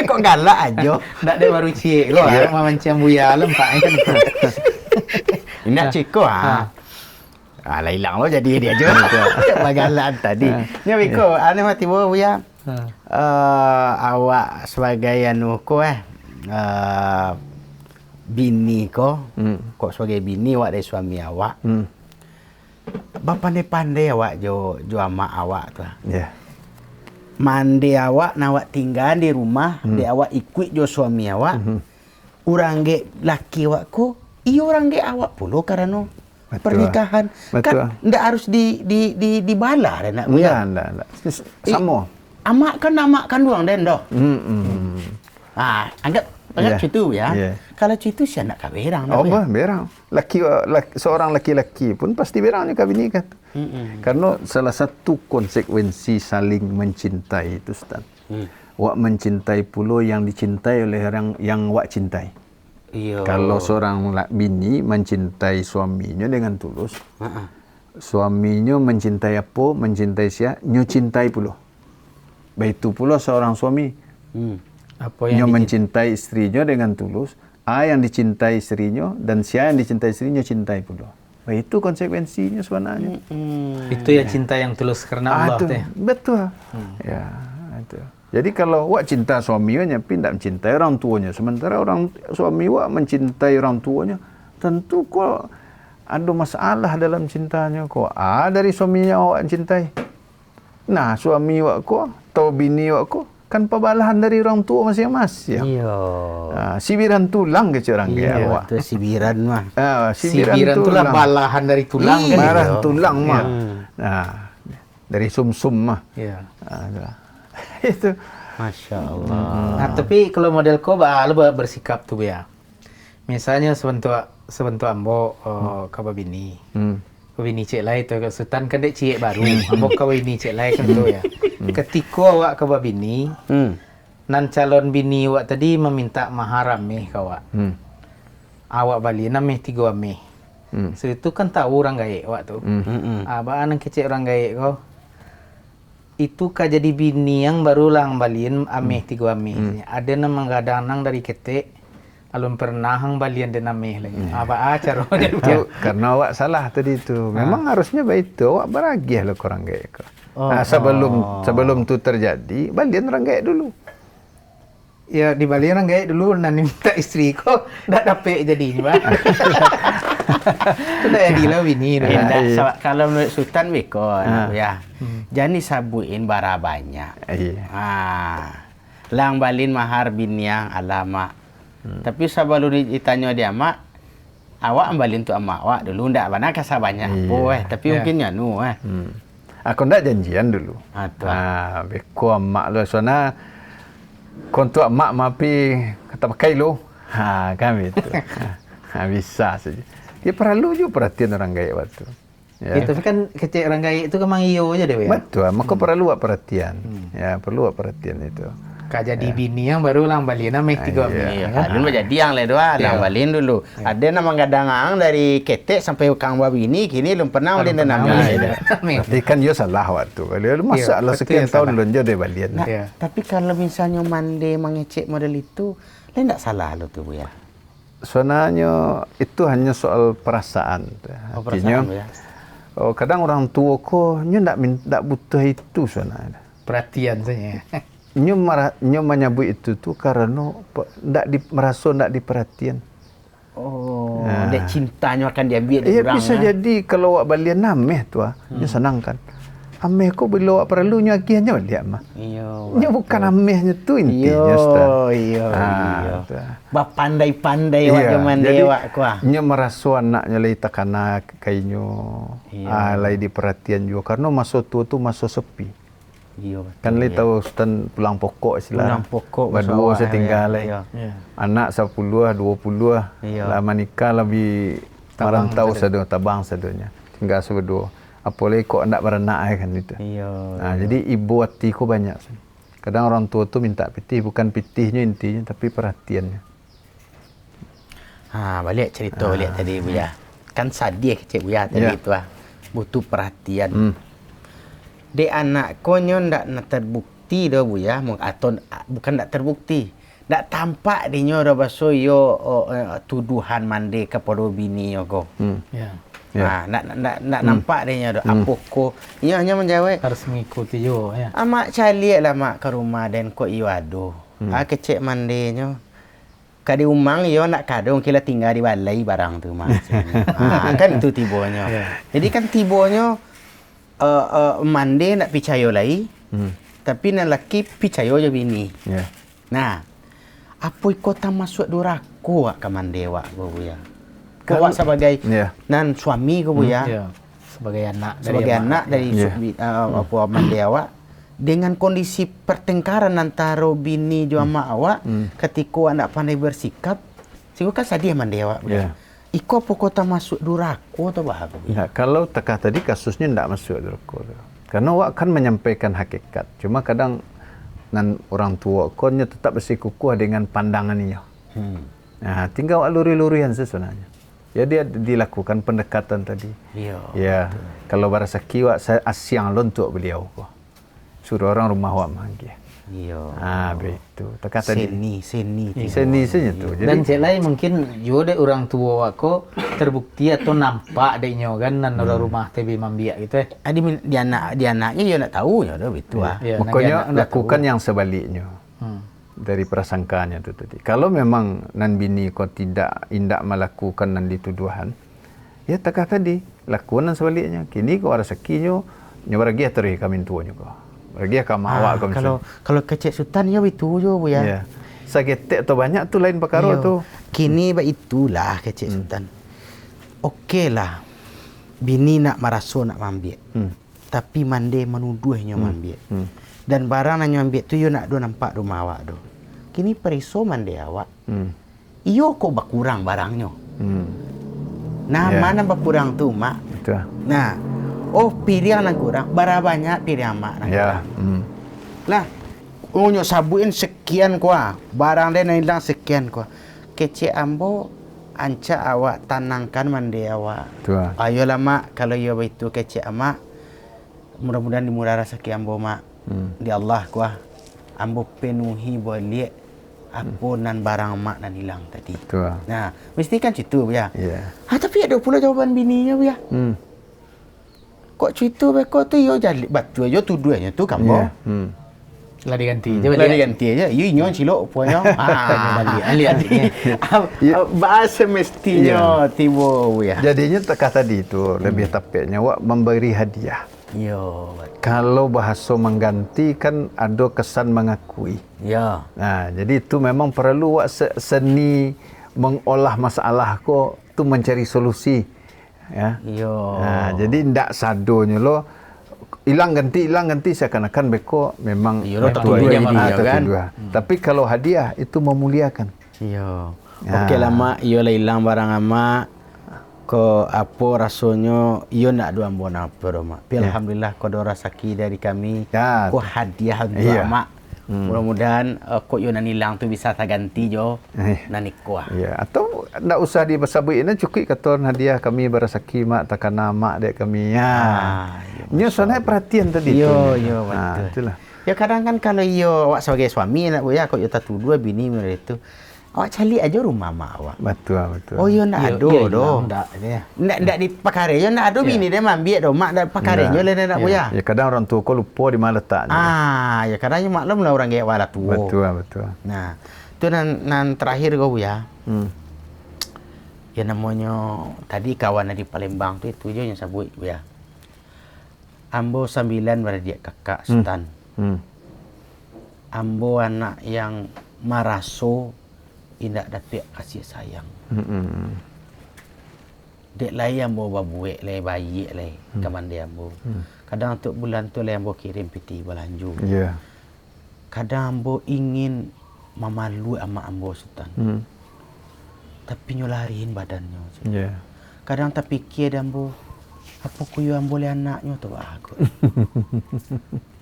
kok galak aja. Ndak ada baru cik lo. Macam buya lempak kan. Ini nak ciko lah hilang lo jadi dia aja. Bagalan tadi. Nya Wiko, ane mati bu ya. Awak sebagai anu ko bini ko. Kok sebagai bini awak dari suami awak. Pandai-pandai awak jo amak awak tu. Ya. Mandi awak nawak tinggal di rumah, di awak ikut jo suami awak. Urang ge laki awak ko, orang ge awak puluh karena pernikahan. Betul. Kan ndak harus dibalah dan nak buya. Enggak. Sama. Amak kan doang den doh. Anggap situ ya. Kalau situ saya nak kaberang dah. Berang. Seorang laki-laki pun pasti berangnya kawin nikah. Karena salah satu konsekuensi saling mencintai itu Ustaz. Wak mencintai pula yang dicintai oleh orang yang wak cintai. Iya. Kalau seorang bini mencintai suaminya dengan tulus, suaminya mencintai apa, mencintai siapa, nyo cintai pula. Begitu pula seorang suami, Apa nyo yang mencintai istrinya dengan tulus, yang dicintai istrinya dan siapa yang dicintai istrinya cintai pula. Itu konsekuensinya sebenarnya. itu ya cinta yang tulus karena Allah teh. Betul. Ya, itu. Jadi kalau wak cinta suaminya tapi tidak mencintai orang tuanya, sementara orang suami wak mencintai orang tuanya, tentu kok ada masalah dalam cintanya kok. Dari suaminya awak cintai. Nah, suami wak kok atau bini wak kok kan pembalahan dari orang tua masing-masing. Iya. Sibiran tulang ke orang Iya, awak. itu sibiran mah. Sibiran tulang balahan dari tulang kan. Balahan tulang mah. Nah, dari sumsum mah. Iya. Itu. Masya Allah. Nah, tapi kalau model ko lo bersikap tuh ya. Misalnya sebentuk ambo kaba bini. Bini cek lain tu sultan kan dek cik baru. Ambo kaba bini cek lain kan tu ya. Ketika awak kaba bini, nan calon bini awak tadi meminta mahar ameh kawak. Awak bali nameh 3 ameh. So itu kan tahu orang gaek awak tu. Abang nang kecek orang gaek kau. Itu ka jadi bini yang baru lang balin ameh 3 ameh. Ada nang manggadang nang dari ketek alun pernah hang balian dan ameh lagi. Apa acara dia? Karena awak salah tadi itu. Memang harusnya baik itu awak beragiah lah orang gaek. Sebelum tu terjadi, balian orang gaek dulu. Ya di Bali orang gaek dulu nan minta istri ko dak dapat jadinya, Pak. Sudah jadi lah bini dah. Kalau menurut Sultan Wiko ya. Jani sabuin bara banyak. Lang balin mahar biniang alamak. Tapi sebelum ditanya dia mak, awak ambalin tu amak awak dulu ndak mana kasah banyak apa tapi mungkin ya nu Aku ndak janjian dulu. Beko amak lu sana kontu amak mapi kata pakai lu. Kami itu. Bisa saja. Ya perlu juga perhatian orang gaek waktu. Ya. Tapi kan kecek orang gaek itu memang iyo aja deh ya. Betul, maka perlu perhatian. Ya, perlu perhatian itu. Kak jadi bini yang baru lang balik na make 3 Iya, kan. dulu jadi yang le doa, Iya. lang balin dulu. Ada nama gadangang dari ketek sampai kang babi ini, kini belum pernah balin dan nama. Tapi kan dia salah waktu. Kalau masalah betul sekian yang tahun salah. lonjo dia balian. Nah, Iya. tapi kalau misalnya mande mengecek model itu, lain tak salah lo tuh Bu ya. Sebenarnya itu hanya soal perasaan. Oh, Artinya, perasaan, Bu ya. kadang orang tua ko nyo ndak butuh itu sebenarnya. Perhatian saja. Nyo menyebut itu tuh karena merasa ndak diperhatian. Oh, dek cintanya akan diambil Iya kurang. bisa jadi kalau awak balian nameh tu nyo senang kan. Ameh ko bila awak perlu nyo agiannya dia mah. Iya. Nyo bukan amehnya tu intinya Ustaz. Iya. tu. Ba pandai-pandai awak zaman jadi dewa kuah. nyo merasa anaknya lai takana kainyo. Iya. Lai diperhatian juga karena masa tua tu masa sepi. Iya. Kan lai tahu Ustaz pulang pokok istilah. Pulang pokok Berdua masa awak, setinggal lai. iya. Iya. Anak 10 20 Iya. lama nikah lebih merantau sadu tabang sadunya. Tinggal seberdua. Apalagi kok nak beranak kan itu. Iya. Nah, jadi ibu hatiku banyak. Kadang orang tua tu minta pitih, bukan pitihnya intinya tapi perhatiannya. Balik cerita balik tadi Bu ya. Kan sadih kecil Bu ya tadi Ya. itu butuh perhatian. Dek anak konyo ndak nak terbukti dah Bu ya, atau bukan ndak terbukti. Ndak tampak dinyo dah baso yo tuduhan mande kepada bini yo ko. Ya. Ya. Ndak nampak dinyo dah apa ko. Ia hanya menjawab, Harus mengikuti juga ya. "Amak calik lah mak ke rumah dan ko iyo ado." Kecek mande nyo. Kadi umang yo nak kadung kila tinggal di balai barang tu mak. Kan itu tibonya. Jadi kan tibonya mande nak picayo lai. Tapi nak laki picayo je bini. Ya. Nah, apa kota masuk duraku ke mande wak Bu ya. Kau wak sebagai Ya. nan suami ke Bu ya. Ya. Sebagai anak Sebagai emak. anak dari Ya. apa mande awak dengan kondisi pertengkaran antara bini juga mak awak ketika anak pandai bersikap sehingga kan sedih mande awak. Ya. Iko apa kota masuk duraku atau bah Bu? Ya, kalau tekah tadi kasusnya tidak masuk dulu. Karena awak kan menyampaikan hakikat. Cuma kadang nan orang tua konnya tetap bersikukuh dengan pandangannya. Nah, tinggal awak luri-lurian sebenarnya. Ya dia dilakukan pendekatan tadi. Iya. Ya, kalau barasa kiwak saya asyang lontok beliau ko. Suruh orang rumah awak manggil. Iya. Begitu. Tekah tadi. Seni. Seni saja tu. Jadi Dan cek lain mungkin juga dek orang tua wako terbukti atau nampak deknya kan nan orang rumah TV mambiak gitu Di anaknya dia nak tahu ya dah betul Ya, makanya nanti anak lakukan yang sebaliknya. Dari prasangkanya tu tadi. Kalau memang nan bini kau indak melakukan nan dituduhan, ya takah tadi lakukan nan sebaliknya. Kini kau ada sekinya nyobaragi terus kami tuanya kau. Bagi kau awak kau. Kalau kecek sultan ya itu je Bu ya. Ya. Sagetek atau banyak tu lain perkara Iya. tu. Kini ba itulah kecek sultan. Okeylah. Bini nak maraso nak mambiak. Tapi mande menuduhnya mambiak. Dan barang nak mambiak tu yo nak do nampak rumah awak do. Kini periso mande awak. Iyo kok berkurang barangnya. Nah, Ya. mana berkurang tu mak? Betul. Nah, pilihan yang kurang, berapa banyak pilihan mak yang Ya. kurang. Lah, unyo sabuin sekian kuah, barang dia nak hilang sekian kuah. Kecik ambo, anca awak tanangkan mandi awak. Betul. Ayolah mak, kalau ia begitu kecik amak, mudah-mudahan dimurah rezeki ambo mak. Di Allah kuah, ambo penuhi boleh apa nan barang mak nan hilang tadi. Betul. Nah, mesti kan situ ya. Ya. Tapi ada pula jawaban bininya ya. Kok cerita beko tu yo jadi batu yo tuduhannya tu kamu. Ya. lah diganti je Lah diganti aja. Yo inyo cilok punya. balik lihat Bahasa mestinya tibo ya. Jadinya tekah tadi tu lebih tepatnya awak memberi hadiah. Yo. Kalau bahasa mengganti kan ada kesan mengakui. Ya. Nah, jadi itu memang perlu awak seni mengolah masalah ko tu mencari solusi. Ya. Yo. Nah, jadi ndak sadonya lo hilang ganti seakan-akan beko memang Yo, lo tertuduh tertuduh ini, dia kan. tertuduh. Tapi kalau hadiah itu memuliakan. Yo. Okeylah mak, yo lah hilang barang ama ko apa rasanya yo nak dua ambon apa mak. Alhamdulillah ko do rasaki dari kami. Ya. Ko hadiah untuk Iya. mak. Mudah-mudahan kok yo nan hilang tu bisa terganti jo nan ikwa. Ya, atau ndak usah di basabui ini cukup kata hadiah kami berasaki mak takkan nama dek kami. Ya. Nyo soalnya perhatian tadi tu. Yo betul. Itulah. Ya kadang kan kalau yo awak sebagai suami nak ya kok yo tatu dua bini mereka itu. Awak cari aja rumah mak awak. Betul. Oh yo nak ado do. Ndak di pakare yo nak ado bini dia mambiak do mak dak pakare yo le nak ya. Ya kadang orang tua kau lupa di mana letaknya. Ya kadang maklum lah orang gaya wala tua. Betul. Nah, itu nan terakhir kau ya. Ya namanya tadi kawan di Palembang tu itu je yang sebut ya. Ambo 9 beradik kakak Sultan. Ambo anak yang maraso indak dapat kasih sayang. Dek lai ambo babuek lai bayi lai kaman dia ambo. Kadang untuk bulan tu lai ambo kirim piti belanju. Ya. Kadang ambo ingin memalu ama ambo Sultan. Tapi nyolariin badannya. Ya. Kadang tak fikir ambo apa kuyu ambo le anaknya tu aku.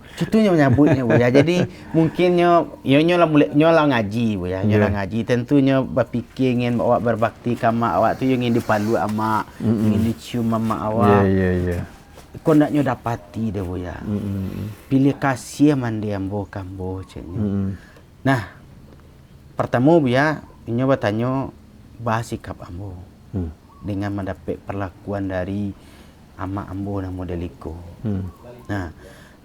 Contohnya menyebutnya Bu ya. Jadi mungkin nyola ngaji Bu ya. Nyola ngaji tentunya berfikir ingin awak berbakti ke mak awak tu ingin dipalu ama, ingin dicium mama awak. Ya. Kau nak nyo dapati dah Bu ya. Pilih kasih mandi ambo kambo ceknya. Nah, pertama Bu ya, nyo bertanya bahas sikap ambo. Dengan mendapat perlakuan dari ama ambo dan modeliko. Nah,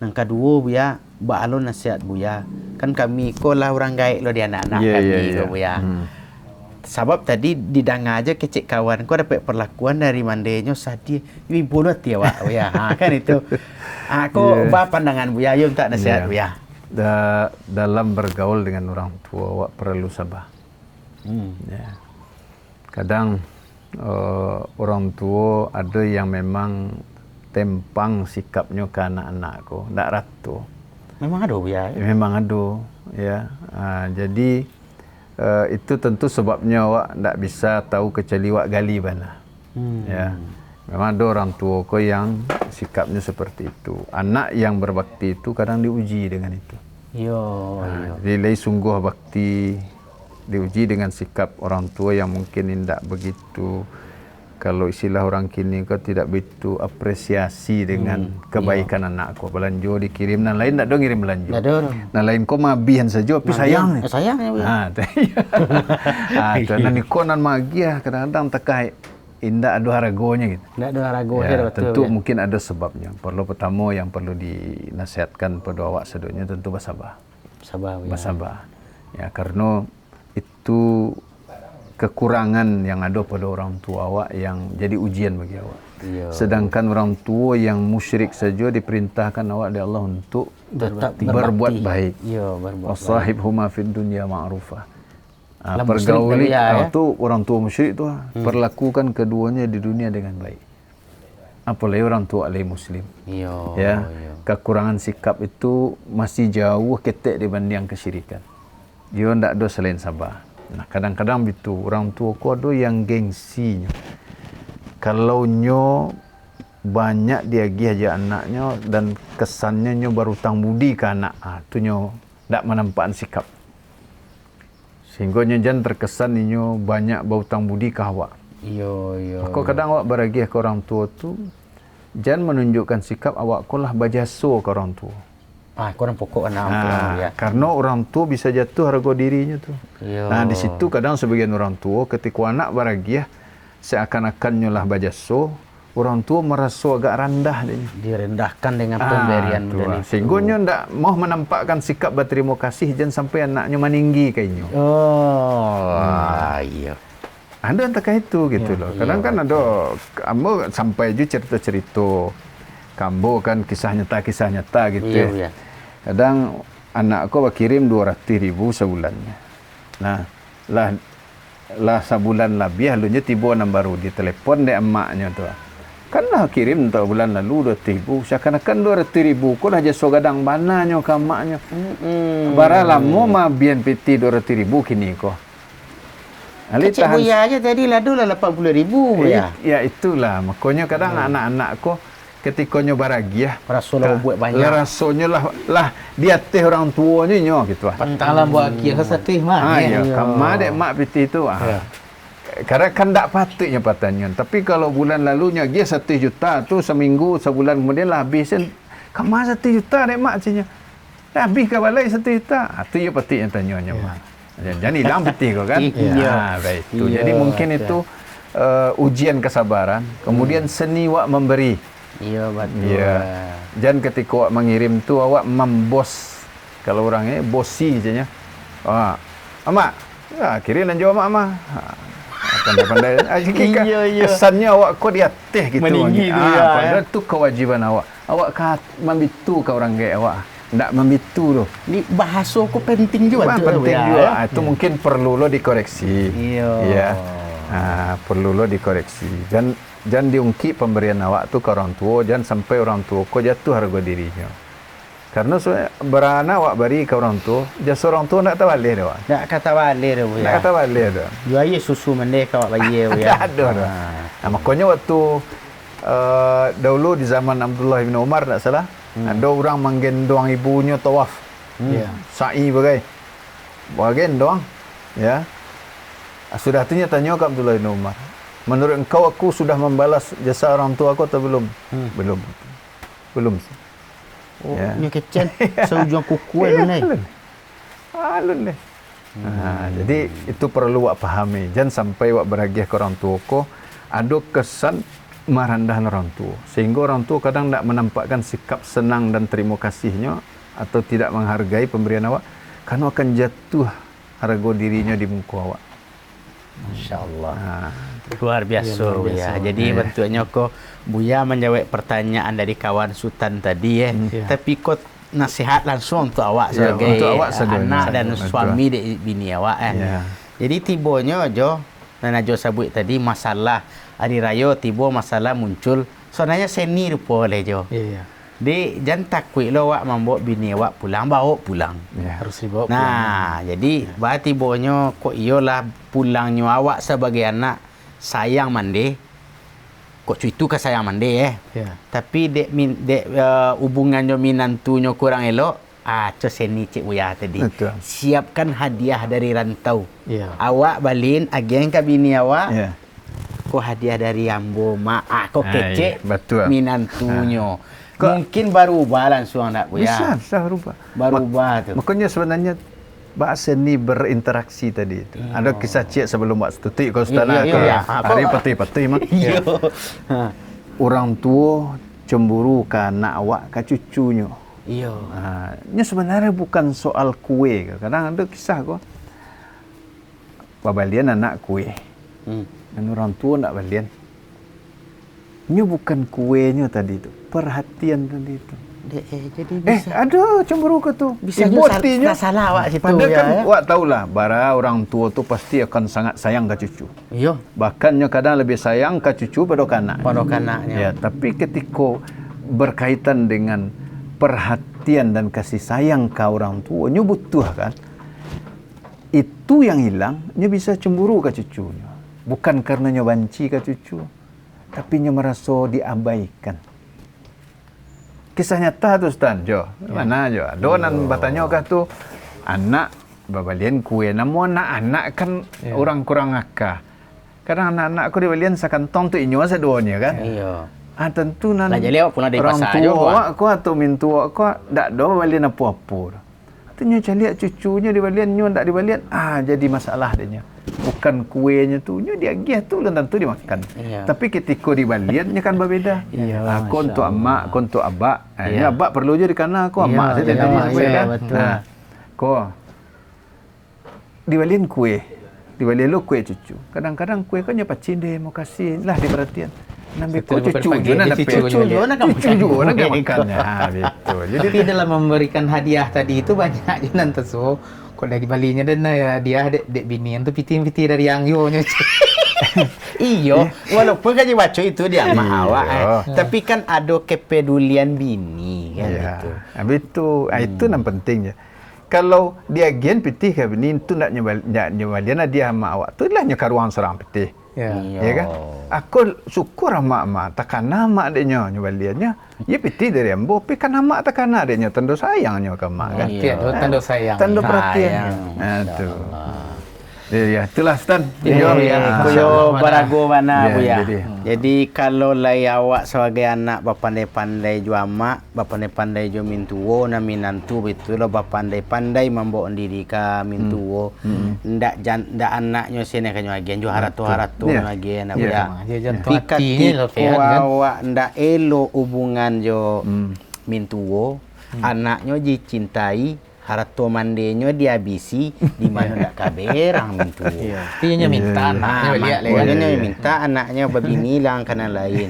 yang kedua Bu ya, balo nasihat Bu ya. Kan kami ko lah orang gaik lo di anak-anak kami Bu ya. Sebab tadi didengar aja kecik kawan ko dapat perlakuan dari mandenya sadi ibu bulat ya Wak Bu ya. Kan itu. Aku pandangan Bu ya, yo tak nasihat Bu ya. Dalam bergaul dengan orang tua awak perlu sabar. Ya. Kadang orang tua ada yang memang tempang sikapnya ke anak-anak ko, ndak ratu. Memang ada Bu ya. Memang ada ya. Jadi itu tentu sebabnya awak ndak bisa tahu kecuali awak gali bana. Ya. Memang ada orang tua ko yang sikapnya seperti itu. Anak yang berbakti itu kadang diuji dengan itu. Jadi sungguh bakti diuji dengan sikap orang tua yang mungkin tidak begitu, kalau istilah orang kini kau tidak begitu apresiasi dengan kebaikan anakku. Belanjo dikirim, dan lain tak ada ngirim belanjo. Nah lain kau mabihan saja, tapi sayang. Sayangnya Bu. Dan kau nan magia kadang-kadang tekai indah ada harganya gitu. Tidak ada harga tentu mungkin ada sebabnya. Perlu pertama yang perlu dinasihatkan pada awak sedunia tentu bersabar. Bersabar. Ya, karena itu kekurangan yang ada pada orang tua awak yang jadi ujian bagi awak. Sedangkan orang tua yang musyrik saja diperintahkan awak oleh Allah untuk berbuat baik. Wasahibhuma fid dunya ma'rufah. Pergauli itu orang tua musyrik tu perlakukan keduanya di dunia dengan baik. Apalagi orang tua alai muslim. Kekurangan sikap itu masih jauh ketek dibanding kesyirikan. Dia tidak ada selain sabar. Nah, kadang-kadang itu orang tua ku ada yang gengsinya. Kalau nyo banyak dia aja anaknya dan kesannya nyo berutang budi ke anak, tu nyo tidak menampakkan sikap. Sehingga nyo jangan terkesan nyo banyak berutang budi ke awak. Maka kadang awak beragiah ke orang tua tu jangan menunjukkan sikap awak ko lah bajaso ke orang tua. Kurang pokok anak ya. Karena orang tua bisa jatuh harga dirinya tu. Nah, di situ kadang sebagian orang tua ketika anak baragiah seakan-akan nyolah bajaso, orang tua merasa agak rendah dia. Direndahkan dengan pemberian model itu. Sehingga nyo ndak mau menampakkan sikap berterima kasih jangan sampai anaknya meninggi kainyo. Ada yang terkait itu gitu loh. Kadang kan ada kamu sampai je cerita-cerita kambo kan kisah nyata gitu. Kadang anak aku berkirim 200,000 sebulannya. Nah, lah sebulan lebih lalunya tiba baru di telepon dek emaknya tu. Kan lah kirim untuk bulan lalu 200,000. Seakan-akan 200,000 kau dah jasa gadang bananya ke emaknya. Bara lama mah BNPT 200,000 kini kau. Kecik buaya aja tadi lah dulu 80,000 ya. Ya itulah makanya kadang anak-anak kau ketikanya baragiah. Rasulullah buat banyak. Rasanya lah dia teh orang tuanya nyo gitu ah. Pantanglah buat kia satu mah. Ya, kama dek mak piti itu Karena kan tak patutnya pertanyaan. Tapi kalau bulan lalunya dia 1 juta tu seminggu sebulan kemudian lah habisin. Kama 1 juta dek mak cenya. Dah habis ke balai 1 juta. Tu ya patutnya tanyanya mak. Jangan hilang peti kau kan. Baik tu. Jadi mungkin itu ujian kesabaran. Kemudian seni wak memberi. Iya betul. Ya. Jangan ketika awak mengirim tu awak membos. Kalau orangnya bosi je nya. Mak, kirim dan jawab mak. Pandai-pandai. Kesannya awak kau di atas gitu. Meninggi tu padahal tu kewajiban awak. Awak membitu ke orang gaya awak. Tak membitu tu. Ni bahasa aku penting juga tu. Penting juga. Itu mungkin perlu lo dikoreksi. Iya. Ya. Perlu lo dikoreksi. Jangan diungkit pemberian awak tu ke orang tua. Jangan sampai orang tua kau jatuh harga dirinya. Karena berana awak beri ke orang tua, jasa orang tua nak balik dah. Tak kata balik dah. Nak kata balik dah. Jual susu mendek awak bagi ya. Tak ada dah. Makanya waktu dahulu di zaman Abdullah bin Umar tak salah, ada orang menggendong ibunya tawaf. Sa'i bagai. Gendong. Ya. Sudah tanya ke Abdullah bin Umar. Menurut engkau aku sudah membalas jasa orang tua aku atau belum? Belum. Ya. Ni kecil seujung kuku ni. Alun deh. Jadi itu perlu wak pahami. Jangan sampai wak beragiah ke orang tua ko ada kesan merendahan orang tua. Sehingga orang tua kadang tak menampakkan sikap senang dan terima kasihnya atau tidak menghargai pemberian awak, karena akan jatuh harga dirinya di muka awak. Masya-Allah. Luar biasa ya. Jadi bentuknya kok Buya menjawab pertanyaan dari kawan Sultan tadi Tapi kok nasihat langsung untuk awak sebagai anak dan suami bini awak Jadi tibanya jo dan ajo sebut tadi masalah hari raya tiba masalah muncul. Sebenarnya seni rupa oleh jo. Di jangan takut lo awak membawa bini awak pulang, bawa pulang. Harus dibawa pulang. Nah, jadi berarti bonyo kok iyalah pulangnya awak sebagai anak sayang mandi. Kok cuitu ke sayang mandi Tapi dek hubungannya minantunya kurang elok. Seni Cik Buya tadi. Betul. Siapkan hadiah dari rantau. Awak balin agen ke bini awak. Kok hadiah dari ambo mak. Kok kecek minantunya. Mungkin baru ubah langsung nak Buya. Bisa berubah. Baru ubah tu. Makanya sebenarnya bahasa ni berinteraksi tadi itu. Ada kisah cik sebelum buat tutik kau setara hari peti-peti mah. Orang tua cemburu ke anak awak ke cucunya. Ini sebenarnya bukan soal kue. Kadang ada kisah kau. Babalian anak kue. Dan orang tua nak balian. Ini bukan kuenya tadi itu, perhatian tadi itu. Jadi bisa. Ada cemburu ke tu. Bisa juga salah awak situ. Padahal kan awak tahulah, bara orang tua tu pasti akan sangat sayang ke cucu. Bahkannya kadang lebih sayang ke cucu pada kanak. Tapi ketika berkaitan dengan perhatian dan kasih sayang ke orang tua, nyo butuh kan. Itu yang hilang, nyo bisa cemburu ke cucunya. Bukan karena nyo banci ke cucu, tapi nyo merasa diabaikan. Kisah nyata tu Ustaz Jo. Mana Jo? Donan bertanya kah tu anak babalian kue namun anak-anak kan orang kurang akah. Kadang anak-anak aku dibalian sakantong tu inyo seduanya kan. Tentu nan orang tua aku atau mintu aku dak do balian apa-apa. Artinya caliak cucunya dibalian nyo ndak dibalian jadi masalah dia. Bukan kuenya tu nyo dia giah tu dan tentu dimakan. Tapi ketika dibalian nya kan berbeza. Aku untuk amak, aku untuk abak. Abak perlu je dikana aku amak saja betul. Ko dibalian kue. Dibalian lo kue cucu. Kadang-kadang kue kan nya pacin deh mau kasih lah di perhatian. Nampak kok cucu nak makan. Betul. Jadi dalam memberikan hadiah tadi itu banyak jenan teso. Kok dari balinya dan dia dek binian tu piti-piti dari yang nya. Walaupun kan baca itu dia mah awak tapi kan ada kepedulian bini kan gitu. Betul. Itu yang pentingnya. Kalau dia gen piti ke bini tu nak nyebalian dia sama awak tu lah nya karuang serang piti. Ya. Ya kan? Aku syukur mak takana mak adanya nyobaliannya. Ya piti dari ambo, tapi kan mak takana adanya tanda sayangnya ke mak kan. Perhatian tu tanda sayang. Tanda Sayang. perhatian. Nah, tu. Ya, itulah Stan. Kuyo barago mana Ya, Bu ya. jadi. Kalau lai awak sebagai anak bapandai-pandai jo amak, bapandai-pandai jo mintuo na minantu betul lo bapandai-pandai membawa diri ka mintuo. Ndak anaknya sini kanyo agen jo haratu Ya. agen Bu Ya. ya. Dia jantung Pika hati ni lo tiku Fiat kan. awak ndak elo hubungan jo mintuo, anaknya dicintai, harto mandenya dihabisi di mana ndak kaberang mintuo. Dia minta anaknya lihat Makanya kan. dia minta anaknya begini lang kana lain.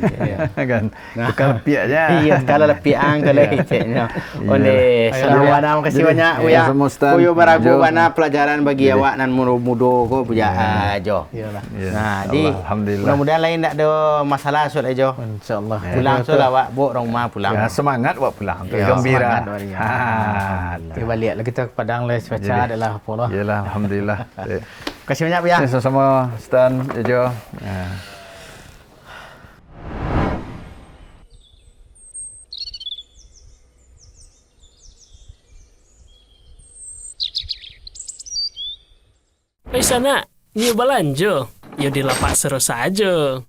Kan. Tukar piaknya. Iya, kalau lebih angka lagi ceknya. Oleh selamat kasih banyak Bu ya. sama Stan. Kuyo barago Jo. mana pelajaran bagi awak nan mudo ko punya ajo. Iyalah. Ya. Nah, di Alhamdulillah. mudah-mudahan lain tak ada masalah sud ajo. Insyaallah. Pulang sud awak bu rumah pulang. Ya, semangat buat pulang. Ya, Gembira. semangat, Waria. Kita balik lah kita ke Padang lah cuaca Jadi. adalah apa lah. Yalah, alhamdulillah. Kasih banyak Bu ya. Sama-sama Stan, Jo. Ya. Oi sana, nyu balanjo. Yo di lapak seru saja.